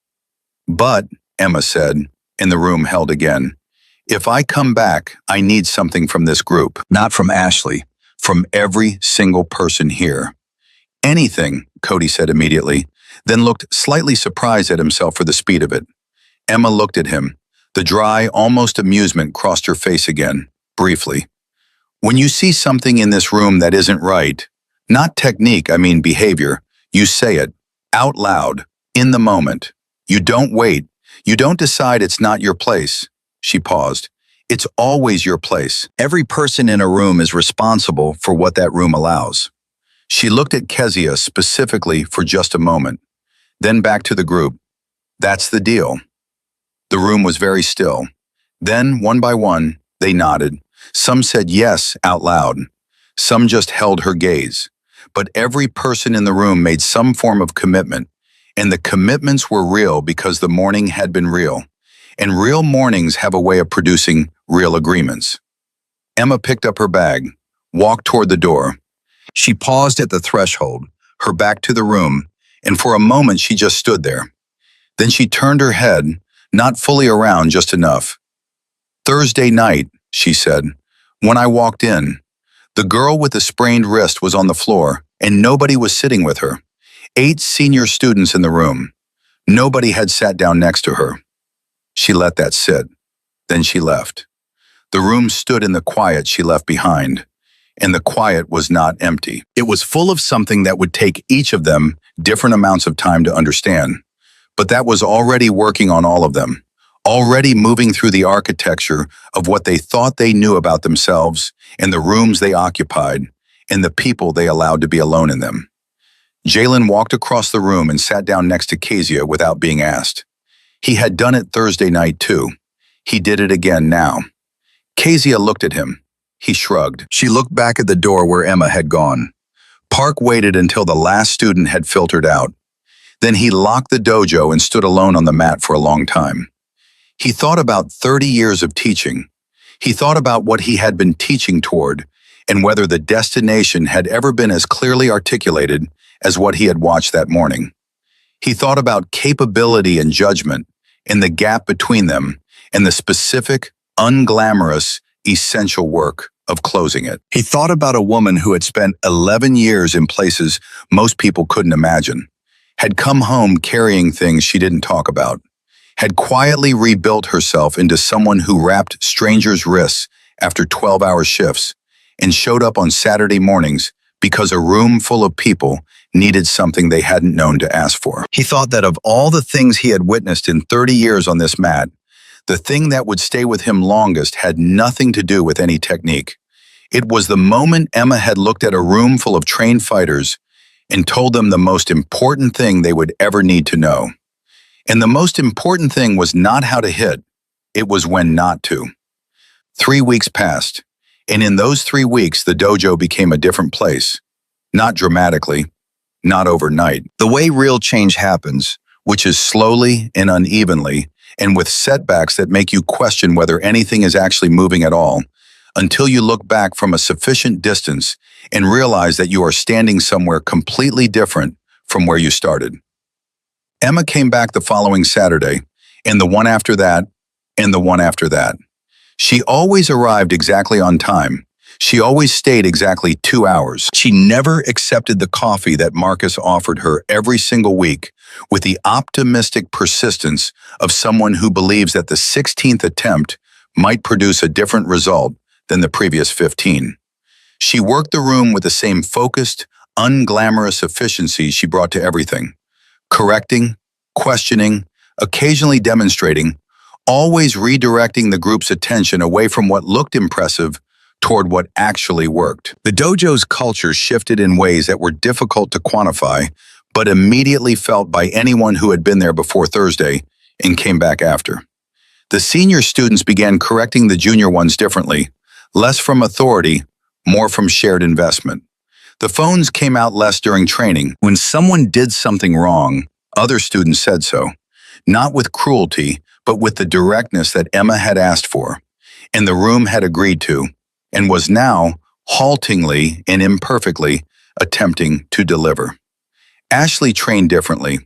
"But," Emma said, and the room held again, "if I come back, I need something from this group, not from Ashley, from every single person here." "Anything," Cody said immediately, then looked slightly surprised at himself for the speed of it. Emma looked at him. The dry, almost amusement crossed her face again, briefly. "When you see something in this room that isn't right, not technique, I mean behavior, you say it, out loud, in the moment. You don't wait. You don't decide it's not your place." She paused. "It's always your place. Every person in a room is responsible for what that room allows." She looked at Kezia specifically for just a moment, then back to the group. "That's the deal." The room was very still. Then, one by one, they nodded. Some said yes out loud. Some just held her gaze. But every person in the room made some form of commitment, and the commitments were real because the morning had been real. And real mornings have a way of producing real agreements. Emma picked up her bag, walked toward the door. She paused at the threshold, her back to the room, and for a moment she just stood there. Then she turned her head, not fully around, just enough. "Thursday night," she said. "When I walked in, the girl with the sprained wrist was on the floor, and nobody was sitting with her. 8 senior students in the room. Nobody had sat down next to her." She let that sit. Then she left. The room stood in the quiet she left behind, and the quiet was not empty. It was full of something that would take each of them different amounts of time to understand, but that was already working on all of them, already moving through the architecture of what they thought they knew about themselves and the rooms they occupied and the people they allowed to be alone in them. Jalen walked across the room and sat down next to Kezia without being asked. He had done it Thursday night too. He did it again now. Kezia looked at him. He shrugged. She looked back at the door where Emma had gone. Park waited until the last student had filtered out. Then he locked the dojo and stood alone on the mat for a long time. He thought about 30 years of teaching. He thought about what he had been teaching toward and whether the destination had ever been as clearly articulated as what he had watched that morning. He thought about capability and judgment and the gap between them and the specific, unglamorous, essential work of closing it. He thought about a woman who had spent 11 years in places most people couldn't imagine, had come home carrying things she didn't talk about, had quietly rebuilt herself into someone who wrapped strangers' wrists after 12-hour shifts and showed up on Saturday mornings because a room full of people needed something they hadn't known to ask for. He thought that of all the things he had witnessed in 30 years on this mat, the thing that would stay with him longest had nothing to do with any technique. It was the moment Emma had looked at a room full of trained fighters and told them the most important thing they would ever need to know. And the most important thing was not how to hit, it was when not to. 3 weeks passed, and in those 3 weeks the dojo became a different place. Not dramatically, not overnight. The way real change happens, which is slowly and unevenly, and with setbacks that make you question whether anything is actually moving at all, until you look back from a sufficient distance and realize that you are standing somewhere completely different from where you started. Emma came back the following Saturday, and the one after that, and the one after that. She always arrived exactly on time. She always stayed exactly 2 hours. She never accepted the coffee that Marcus offered her every single week with the optimistic persistence of someone who believes that the 16th attempt might produce a different result than the previous 15. She worked the room with the same focused, unglamorous efficiency she brought to everything. Correcting, questioning, occasionally demonstrating, always redirecting the group's attention away from what looked impressive toward what actually worked. The dojo's culture shifted in ways that were difficult to quantify, but immediately felt by anyone who had been there before Thursday and came back after. The senior students began correcting the junior ones differently, less from authority, more from shared investment. The phones came out less during training. When someone did something wrong, other students said so, not with cruelty, but with the directness that Emma had asked for, and the room had agreed to, and was now, haltingly and imperfectly, attempting to deliver. Ashley trained differently.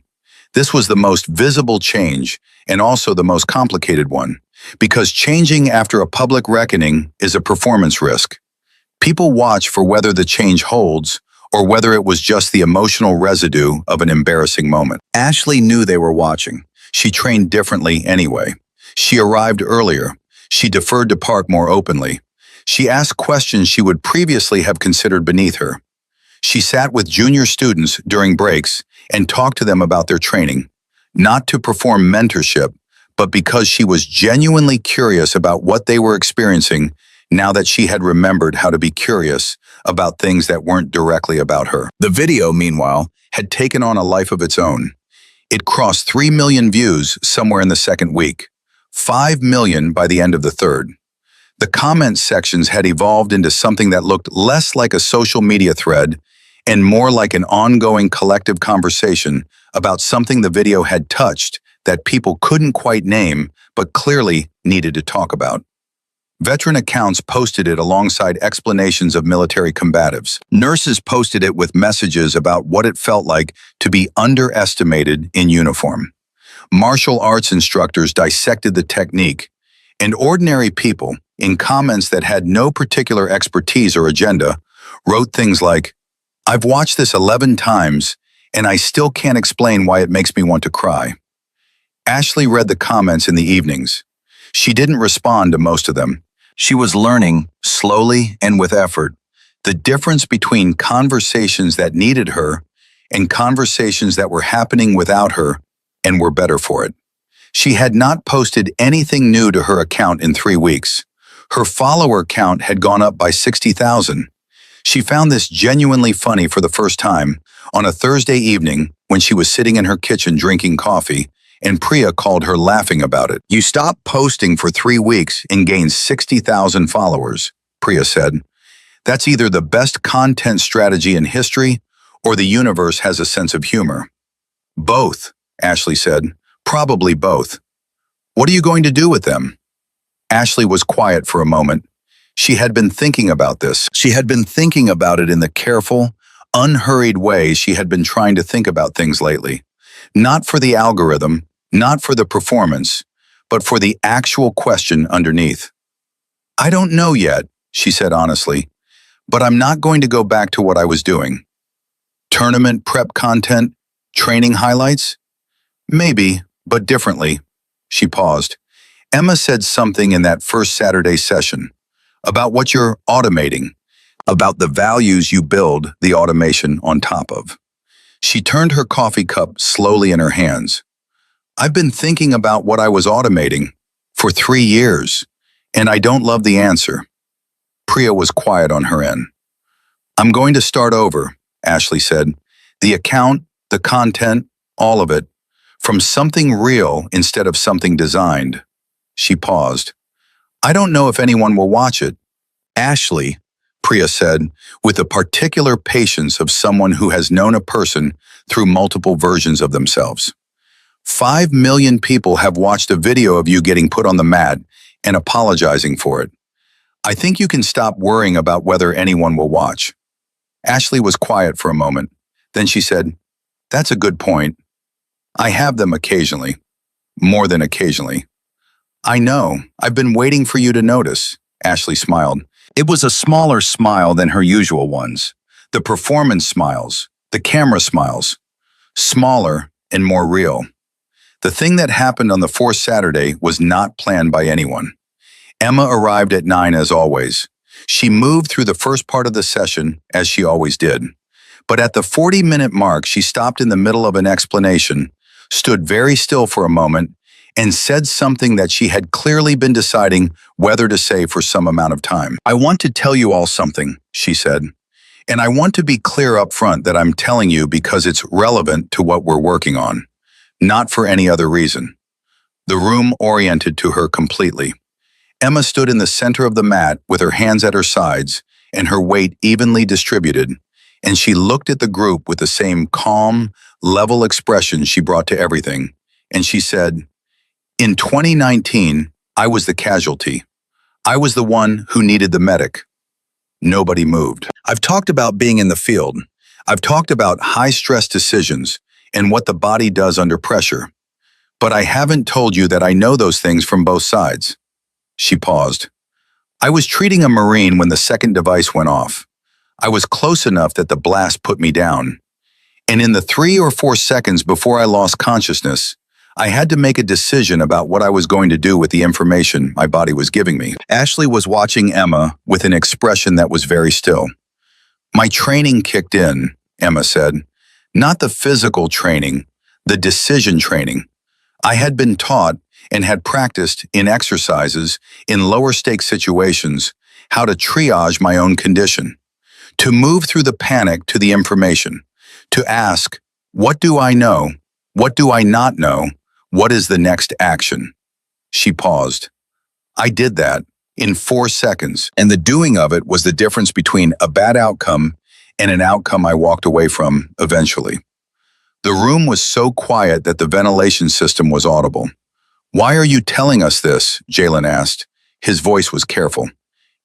This was the most visible change, and also the most complicated one, because changing after a public reckoning is a performance risk. People watch for whether the change holds, or whether it was just the emotional residue of an embarrassing moment. Ashley knew they were watching. She trained differently anyway. She arrived earlier. She deferred to Park more openly. She asked questions she would previously have considered beneath her. She sat with junior students during breaks and talked to them about their training, not to perform mentorship, but because she was genuinely curious about what they were experiencing now that she had remembered how to be curious about things that weren't directly about her. The video, meanwhile, had taken on a life of its own. It crossed 3 million views somewhere in the second week, 5 million by the end of the third. The comment sections had evolved into something that looked less like a social media thread and more like an ongoing collective conversation about something the video had touched that people couldn't quite name but clearly needed to talk about. Veteran accounts posted it alongside explanations of military combatives. Nurses posted it with messages about what it felt like to be underestimated in uniform. Martial arts instructors dissected the technique, and ordinary people, in comments that had no particular expertise or agenda, wrote things like, "I've watched this 11 times, and I still can't explain why it makes me want to cry." Ashley read the comments in the evenings. She didn't respond to most of them. She was learning, slowly and with effort, the difference between conversations that needed her and conversations that were happening without her and were better for it. She had not posted anything new to her account in 3 weeks. Her follower count had gone up by 60,000. She found this genuinely funny for the first time on a Thursday evening when she was sitting in her kitchen drinking coffee, and Priya called her laughing about it. "You stopped posting for 3 weeks and gained 60,000 followers," Priya said. "That's either the best content strategy in history or the universe has a sense of humor." "Both," Ashley said. "Probably both." "What are you going to do with them?" Ashley was quiet for a moment. She had been thinking about this. She had been thinking about it in the careful, unhurried way she had been trying to think about things lately. Not for the algorithm, not for the performance, but for the actual question underneath. "I don't know yet," she said honestly, "but I'm not going to go back to what I was doing." Tournament prep content, training highlights? Maybe, but differently. She paused. Emma said something in that first Saturday session about what you're automating, about the values you build the automation on top of. She turned her coffee cup slowly in her hands. "I've been thinking about what I was automating for 3 years, and I don't love the answer." Priya was quiet on her end. "I'm going to start over," Ashley said. "The account, the content, all of it, from something real instead of something designed." She paused. "I don't know if anyone will watch it." "Ashley," Priya said, with the particular patience of someone who has known a person through multiple versions of themselves. 5 million people have watched a video of you getting put on the mat and apologizing for it. I think you can stop worrying about whether anyone will watch." Ashley was quiet for a moment. Then she said, "That's a good point. I have them occasionally. More than occasionally." "I know. I've been waiting for you to notice," Ashley smiled. It was a smaller smile than her usual ones. The performance smiles, the camera smiles. Smaller and more real. The thing that happened on the fourth Saturday was not planned by anyone. Emma arrived at 9 as always. She moved through the first part of the session, as she always did. But at the 40-minute mark, she stopped in the middle of an explanation, stood very still for a moment, and said something that she had clearly been deciding whether to say for some amount of time. "I want to tell you all something," she said. "And I want to be clear up front that I'm telling you because it's relevant to what we're working on, not for any other reason." The room oriented to her completely. Emma stood in the center of the mat with her hands at her sides and her weight evenly distributed, and she looked at the group with the same calm, level expression she brought to everything, and she said, "In 2019, I was the casualty. I was the one who needed the medic." Nobody moved. "I've talked about being in the field. I've talked about high-stress decisions and what the body does under pressure. But I haven't told you that I know those things from both sides." She paused. "I was treating a Marine when the second device went off. I was close enough that the blast put me down. And in the 3 or 4 seconds before I lost consciousness, I had to make a decision about what I was going to do with the information my body was giving me." Ashley was watching Emma with an expression that was very still. "My training kicked in," Emma said. "Not the physical training, the decision training. I had been taught and had practiced in exercises, in lower-stakes situations, how to triage my own condition, to move through the panic to the information, to ask, what do I know? What do I not know? What is the next action?" She paused. I did that in 4 seconds, and the doing of it was the difference between a bad outcome and an outcome I walked away from eventually. The room was so quiet that the ventilation system was audible. Why are you telling us this? Jalen asked. His voice was careful.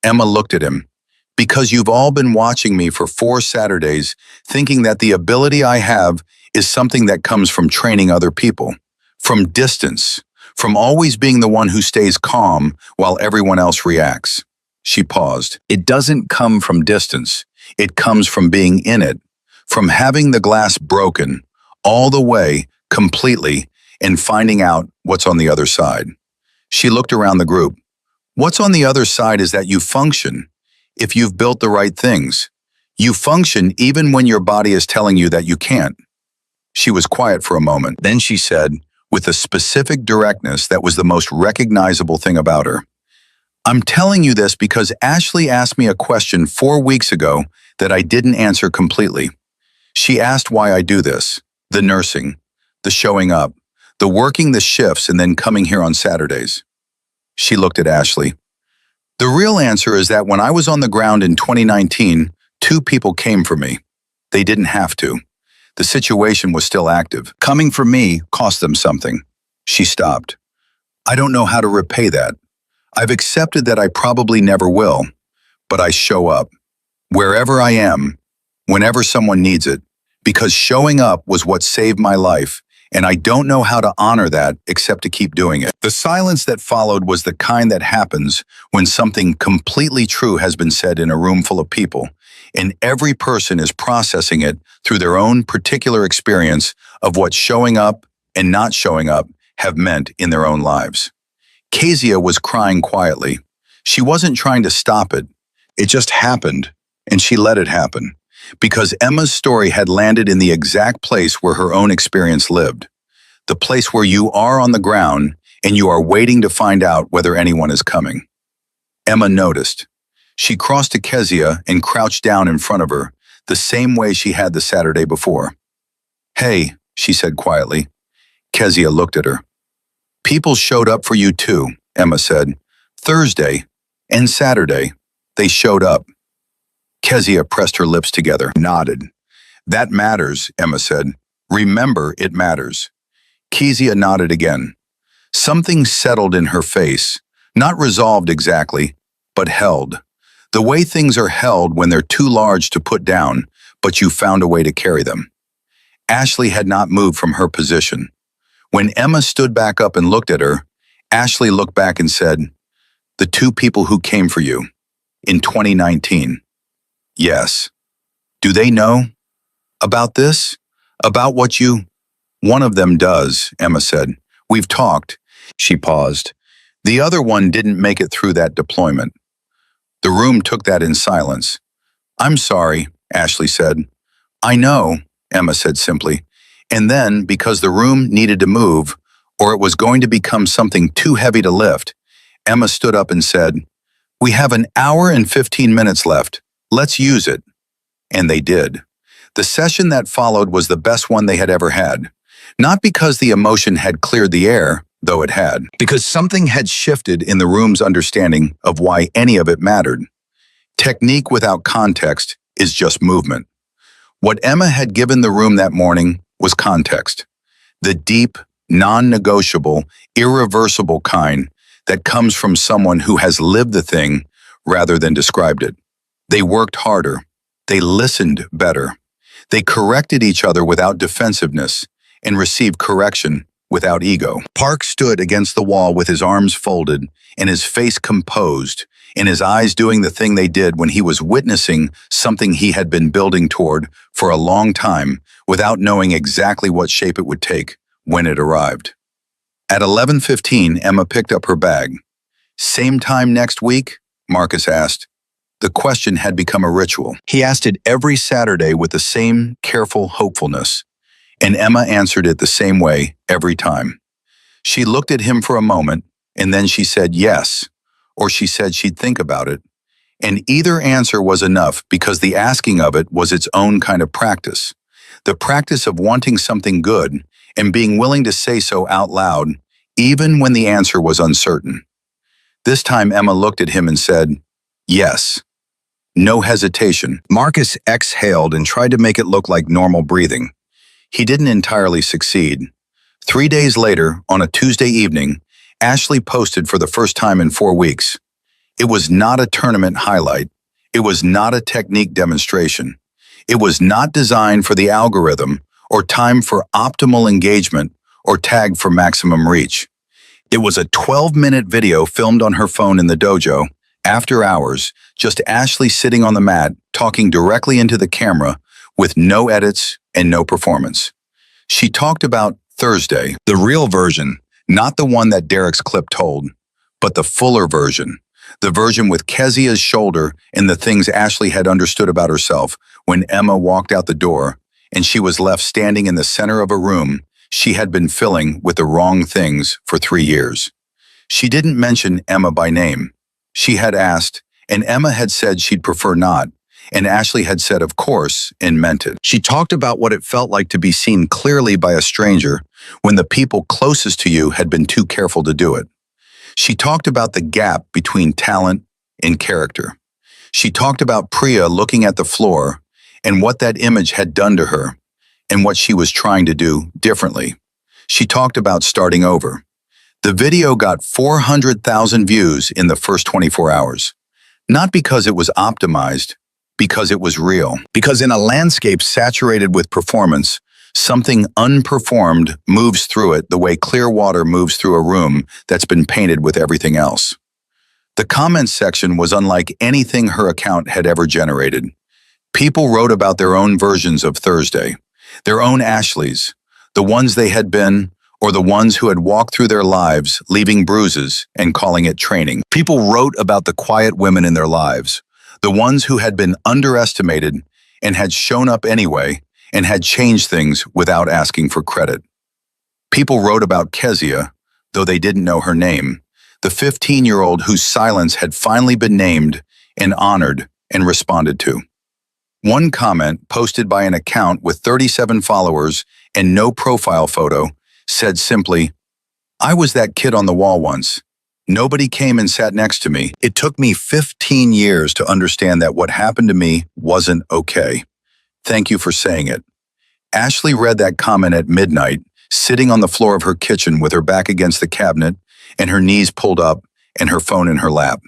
Emma looked at him. Because you've all been watching me for 4 Saturdays, thinking that the ability I have is something that comes from training other people, from distance, from always being the one who stays calm while everyone else reacts. She paused. It doesn't come from distance. It comes from being in it, from having the glass broken, all the way, completely, and finding out what's on the other side. She looked around the group. What's on the other side is that you function. If you've built the right things, you function even when your body is telling you that you can't. She was quiet for a moment. Then she said, with a specific directness that was the most recognizable thing about her, I'm telling you this because Ashley asked me a question 4 weeks ago that I didn't answer completely. She asked why I do this, the nursing, the showing up, the working the shifts and then coming here on Saturdays. She looked at Ashley. The real answer is that when I was on the ground in 2019, 2 people came for me. They didn't have to. The situation was still active. Coming for me cost them something. She stopped. I don't know how to repay that. I've accepted that I probably never will, but I show up. Wherever I am, whenever someone needs it, because showing up was what saved my life, and I don't know how to honor that except to keep doing it. The silence that followed was the kind that happens when something completely true has been said in a room full of people, and every person is processing it through their own particular experience of what showing up and not showing up have meant in their own lives. Kezia was crying quietly. She wasn't trying to stop it. It just happened, and she let it happen. Because Emma's story had landed in the exact place where her own experience lived, the place where you are on the ground and you are waiting to find out whether anyone is coming. Emma noticed. She crossed to Kezia and crouched down in front of her, the same way she had the Saturday before. Hey, she said quietly. Kezia looked at her. People showed up for you too, Emma said. Thursday and Saturday, they showed up. Kezia pressed her lips together, nodded. That matters, Emma said. Remember, it matters. Kezia nodded again. Something settled in her face, not resolved exactly, but held. The way things are held when they're too large to put down, but you found a way to carry them. Ashley had not moved from her position. When Emma stood back up and looked at her, Ashley looked back and said, The 2 people who came for you, in 2019. Yes. Do they know about this? About what you? One of them does, Emma said. We've talked. She paused. The other one didn't make it through that deployment. The room took that in silence. I'm sorry, Ashley said. I know, Emma said simply. And then, because the room needed to move, or it was going to become something too heavy to lift, Emma stood up and said, We have an hour and 15 minutes left. Let's use it. And they did. The session that followed was the best one they had ever had. Not because the emotion had cleared the air, though it had, because something had shifted in the room's understanding of why any of it mattered. Technique without context is just movement. What Emma had given the room that morning was context. The deep, non-negotiable, irreversible kind that comes from someone who has lived the thing rather than described it. They worked harder. They listened better. They corrected each other without defensiveness and received correction without ego. Park stood against the wall with his arms folded and his face composed and his eyes doing the thing they did when he was witnessing something he had been building toward for a long time without knowing exactly what shape it would take when it arrived. At 11:15, Emma picked up her bag. Same time next week? Marcus asked. The question had become a ritual. He asked it every Saturday with the same careful hopefulness, and Emma answered it the same way every time. She looked at him for a moment, and then she said yes, or she said she'd think about it. And either answer was enough because the asking of it was its own kind of practice. The practice of wanting something good and being willing to say so out loud, even when the answer was uncertain. This time Emma looked at him and said, "Yes." No hesitation. Marcus exhaled and tried to make it look like normal breathing. He didn't entirely succeed. 3 days later, on a Tuesday evening, Ashley posted for the first time in 4 weeks. It was not a tournament highlight. It was not a technique demonstration. It was not designed for the algorithm or timed for optimal engagement or tagged for maximum reach. It was a 12-minute video filmed on her phone in the dojo, after hours, just Ashley sitting on the mat, talking directly into the camera with no edits and no performance. She talked about Thursday, the real version, not the one that Derek's clip told, but the fuller version, the version with Kezia's shoulder and the things Ashley had understood about herself when Emma walked out the door and she was left standing in the center of a room she had been filling with the wrong things for 3 years. She didn't mention Emma by name. She had asked, and Emma had said she'd prefer not, and Ashley had said of course and meant it. She talked about what it felt like to be seen clearly by a stranger when the people closest to you had been too careful to do it. She talked about the gap between talent and character. She talked about Priya looking at the floor and what that image had done to her and what she was trying to do differently. She talked about starting over. The video got 400,000 views in the first 24 hours. Not because it was optimized, because it was real. Because in a landscape saturated with performance, something unperformed moves through it the way clear water moves through a room that's been painted with everything else. The comments section was unlike anything her account had ever generated. People wrote about their own versions of Thursday, their own Ashleys, the ones they had been, or the ones who had walked through their lives, leaving bruises and calling it training. People wrote about the quiet women in their lives, the ones who had been underestimated and had shown up anyway and had changed things without asking for credit. People wrote about Kezia, though they didn't know her name, the 15-year-old whose silence had finally been named and honored and responded to. One comment, posted by an account with 37 followers and no profile photo, said simply, "I was that kid on the wall once. Nobody came and sat next to me. It took me 15 years to understand that what happened to me wasn't okay. Thank you for saying it." Ashley read that comment at midnight, sitting on the floor of her kitchen with her back against the cabinet and her knees pulled up and her phone in her lap.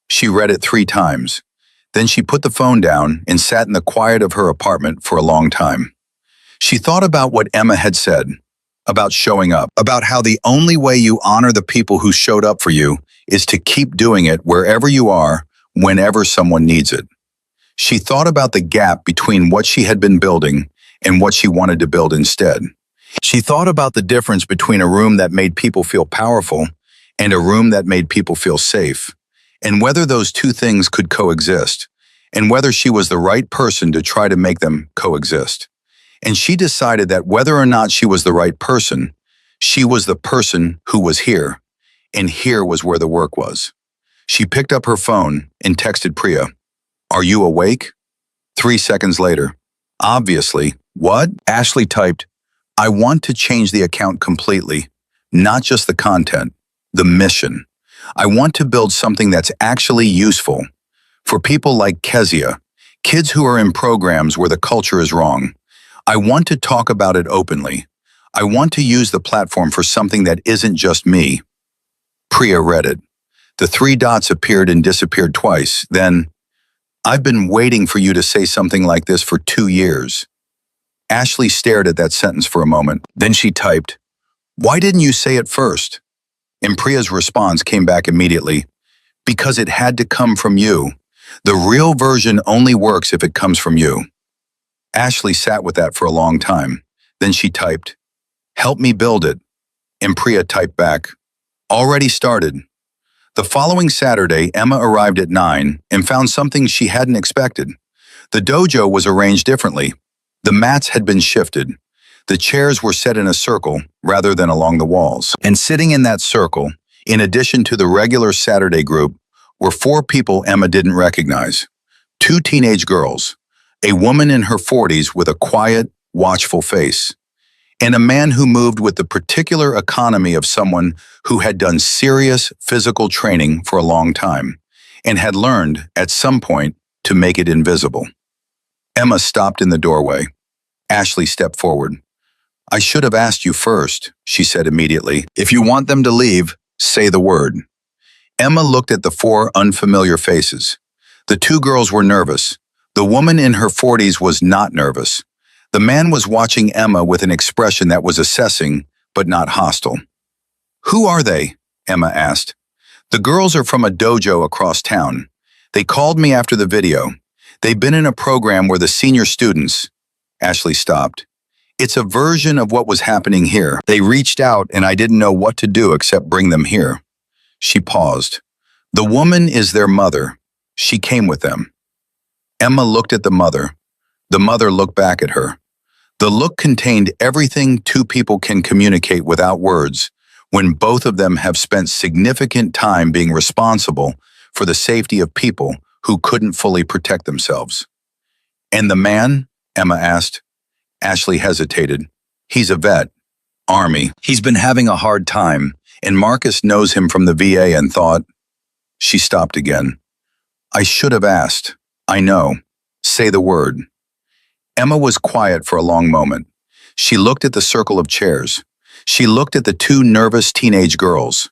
She read it 3 times. Then she put the phone down and sat in the quiet of her apartment for a long time. She thought about what Emma had said, about showing up, about how the only way you honor the people who showed up for you is to keep doing it wherever you are, whenever someone needs it. She thought about the gap between what she had been building and what she wanted to build instead. She thought about the difference between a room that made people feel powerful and a room that made people feel safe, and whether those two things could coexist, and whether she was the right person to try to make them coexist. And she decided that whether or not she was the right person, she was the person who was here, and here was where the work was. She picked up her phone and texted Priya, "Are you awake?" 3 seconds later, "Obviously." "What?" Ashley typed, "I want to change the account completely, not just the content, the mission. I want to build something that's actually useful for people like Kezia, kids who are in programs where the culture is wrong. I want to talk about it openly. I want to use the platform for something that isn't just me." Priya read it. The 3 dots appeared and disappeared twice. Then, "I've been waiting for you to say something like this for 2 years. Ashley stared at that sentence for a moment. Then she typed, "Why didn't you say it first?" And Priya's response came back immediately. "Because it had to come from you. The real version only works if it comes from you." Ashley sat with that for a long time. Then she typed, "Help me build it." And Priya typed back, "Already started." The following Saturday, Emma arrived at 9 and found something she hadn't expected. The dojo was arranged differently. The mats had been shifted. The chairs were set in a circle rather than along the walls. And sitting in that circle, in addition to the regular Saturday group, were 4 people Emma didn't recognize. 2 teenage girls, a woman in her 40s with a quiet, watchful face, and a man who moved with the particular economy of someone who had done serious physical training for a long time and had learned, at some point, to make it invisible. Emma stopped in the doorway. Ashley stepped forward. "I should have asked you first," she said immediately. "If you want them to leave, say the word." Emma looked at the four unfamiliar faces. The two girls were nervous. The woman in her 40s was not nervous. The man was watching Emma with an expression that was assessing, but not hostile. "Who are they?" Emma asked. "The girls are from a dojo across town. They called me after the video. They've been in a program where the senior students—" Ashley stopped. "It's a version of what was happening here. They reached out and I didn't know what to do except bring them here." She paused. "The woman is their mother. She came with them." Emma looked at the mother. The mother looked back at her. The look contained everything two people can communicate without words when both of them have spent significant time being responsible for the safety of people who couldn't fully protect themselves. "And the man?" Emma asked. Ashley hesitated. "He's a vet. Army. He's been having a hard time, and Marcus knows him from the VA and thought—" She stopped again. "I should have asked. I know. Say the word." Emma was quiet for a long moment. She looked at the circle of chairs. She looked at the two nervous teenage girls.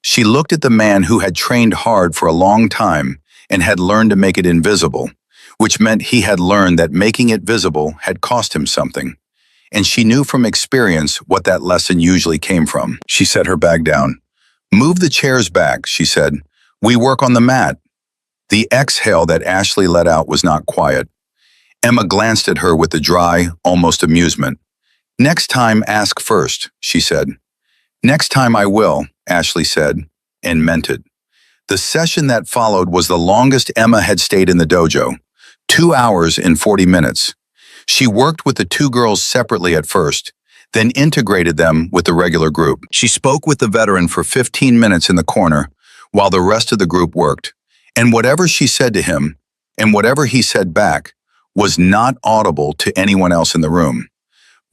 She looked at the man who had trained hard for a long time and had learned to make it invisible, which meant he had learned that making it visible had cost him something. And she knew from experience what that lesson usually came from. She set her bag down. "Move the chairs back," she said. "We work on the mat." The exhale that Ashley let out was not quiet. Emma glanced at her with a dry, almost amusement. "Next time, ask first," she said. "Next time I will," Ashley said, and meant it. The session that followed was the longest Emma had stayed in the dojo, 2 hours and 40 minutes. She worked with the two girls separately at first, then integrated them with the regular group. She spoke with the veteran for 15 minutes in the corner, while the rest of the group worked. And whatever she said to him, and whatever he said back, was not audible to anyone else in the room.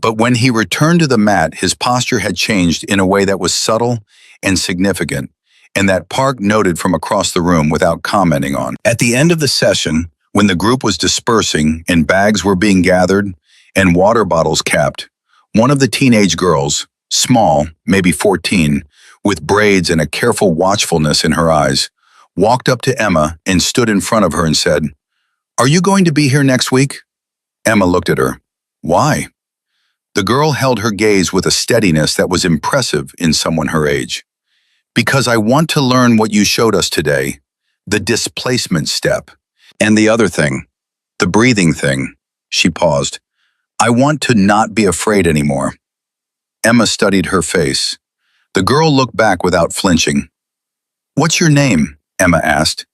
But when he returned to the mat, his posture had changed in a way that was subtle and significant, and that Park noted from across the room without commenting on. At the end of the session, when the group was dispersing and bags were being gathered and water bottles capped, one of the teenage girls, small, maybe 14, with braids and a careful watchfulness in her eyes, walked up to Emma and stood in front of her and said, "Are you going to be here next week?" Emma looked at her. "Why?" The girl held her gaze with a steadiness that was impressive in someone her age. "Because I want to learn what you showed us today, the displacement step. And the other thing, the breathing thing." She paused. "I want to not be afraid anymore." Emma studied her face. The girl looked back without flinching. "What's your name?" Emma asked.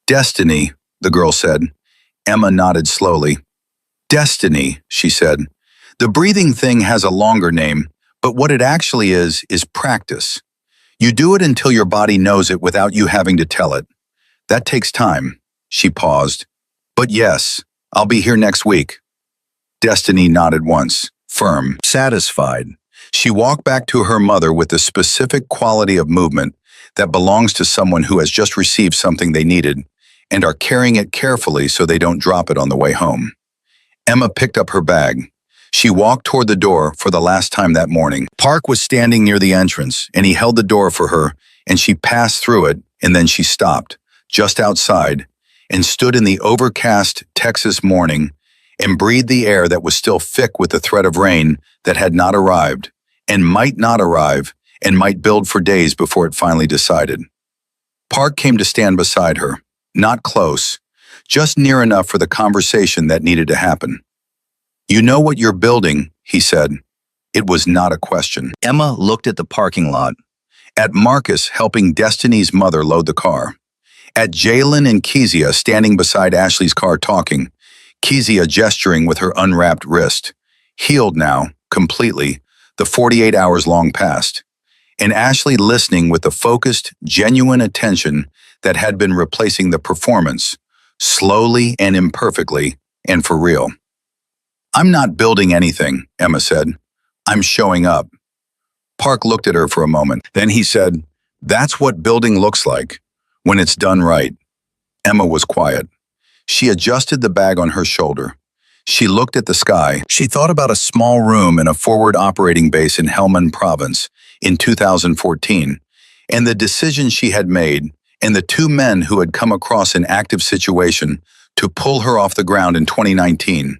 "Destiny," the girl said. Emma nodded slowly. "Destiny," she said. "The breathing thing has a longer name, but what it actually is practice. You do it until your body knows it without you having to tell it. That takes time." She paused. "But yes, I'll be here next week." Destiny nodded once, firm, satisfied. She walked back to her mother with the specific quality of movement that belongs to someone who has just received something they needed and are carrying it carefully so they don't drop it on the way home. Emma picked up her bag. She walked toward the door for the last time that morning. Park was standing near the entrance, and he held the door for her, and she passed through it, and then she stopped, just outside, and stood in the overcast Texas morning and breathed the air that was still thick with the threat of rain that had not arrived, and might not arrive, and might build for days before it finally decided. Park came to stand beside her, not close, just near enough for the conversation that needed to happen. "You know what you're building," he said. It was not a question. Emma looked at the parking lot, at Marcus helping Destiny's mother load the car, at Jalen and Kezia standing beside Ashley's car talking, Kezia gesturing with her unwrapped wrist, healed now, completely, the 48 hours long past, and Ashley listening with the focused, genuine attention that had been replacing the performance, slowly and imperfectly, and for real. "I'm not building anything," Emma said. I'm showing up. Park looked at her for a moment. Then he said, "That's what building looks like when it's done right." Emma was quiet. She adjusted the bag on her shoulder. She looked at the sky. She thought about a small room in a forward operating base in Helmand Province in 2014, and the decision she had made, and the two men who had come across an active situation to pull her off the ground in 2019,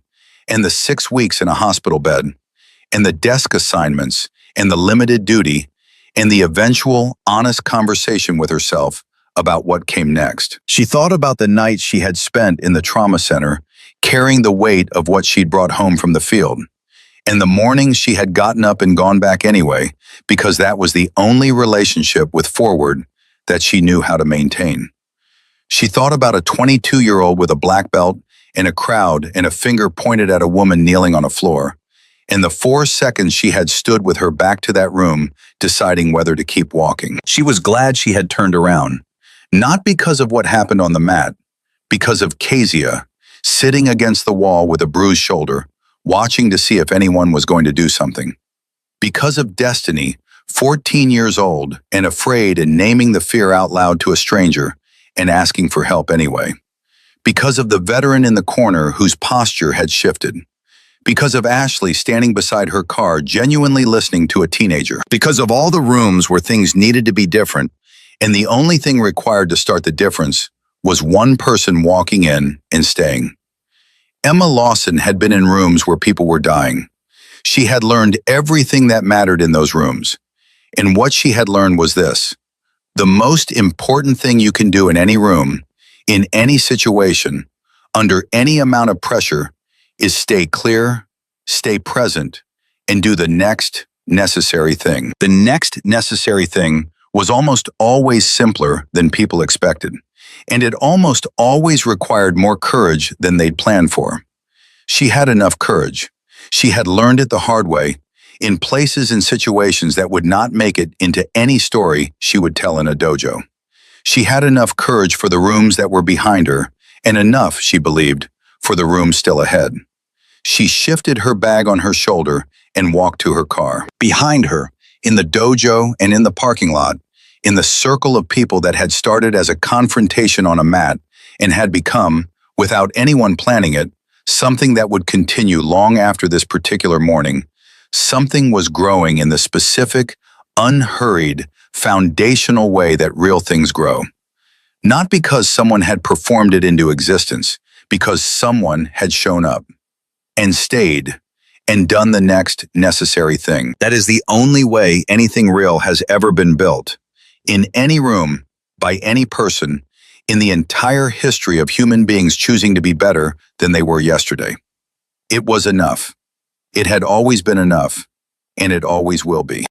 and the 6 weeks in a hospital bed, and the desk assignments, and the limited duty, and the eventual, honest conversation with herself about what came next. She thought about the nights she had spent in the trauma center, carrying the weight of what she'd brought home from the field, and the mornings she had gotten up and gone back anyway, because that was the only relationship with Forward that she knew how to maintain. She thought about a 22-year-old with a black belt and a crowd and a finger pointed at a woman kneeling on a floor, and the 4 seconds she had stood with her back to that room, deciding whether to keep walking. She was glad she had turned around, not because of what happened on the mat, because of Kezia, sitting against the wall with a bruised shoulder, watching to see if anyone was going to do something. Because of Destiny, 14 years old and afraid and naming the fear out loud to a stranger and asking for help anyway. Because of the veteran in the corner whose posture had shifted. Because of Ashley standing beside her car genuinely listening to a teenager. Because of all the rooms where things needed to be different, and the only thing required to start the difference was one person walking in and staying. Emma Lawson had been in rooms where people were dying. She had learned everything that mattered in those rooms. And what she had learned was this: the most important thing you can do in any room, in any situation, under any amount of pressure, is stay clear, stay present, and do the next necessary thing. The next necessary thing was almost always simpler than people expected, and it almost always required more courage than they'd planned for. She had enough courage. She had learned it the hard way, in places and situations that would not make it into any story she would tell in a dojo. She had enough courage for the rooms that were behind her, and enough, she believed, for the rooms still ahead. She shifted her bag on her shoulder and walked to her car. Behind her, in the dojo and in the parking lot, in the circle of people that had started as a confrontation on a mat and had become, without anyone planning it, something that would continue long after this particular morning, something was growing in the specific, unhurried, foundational way that real things grow. Not because someone had performed it into existence, because someone had shown up and stayed and done the next necessary thing. That is the only way anything real has ever been built. In any room, by any person, in the entire history of human beings choosing to be better than they were yesterday. It was enough. It had always been enough, and it always will be.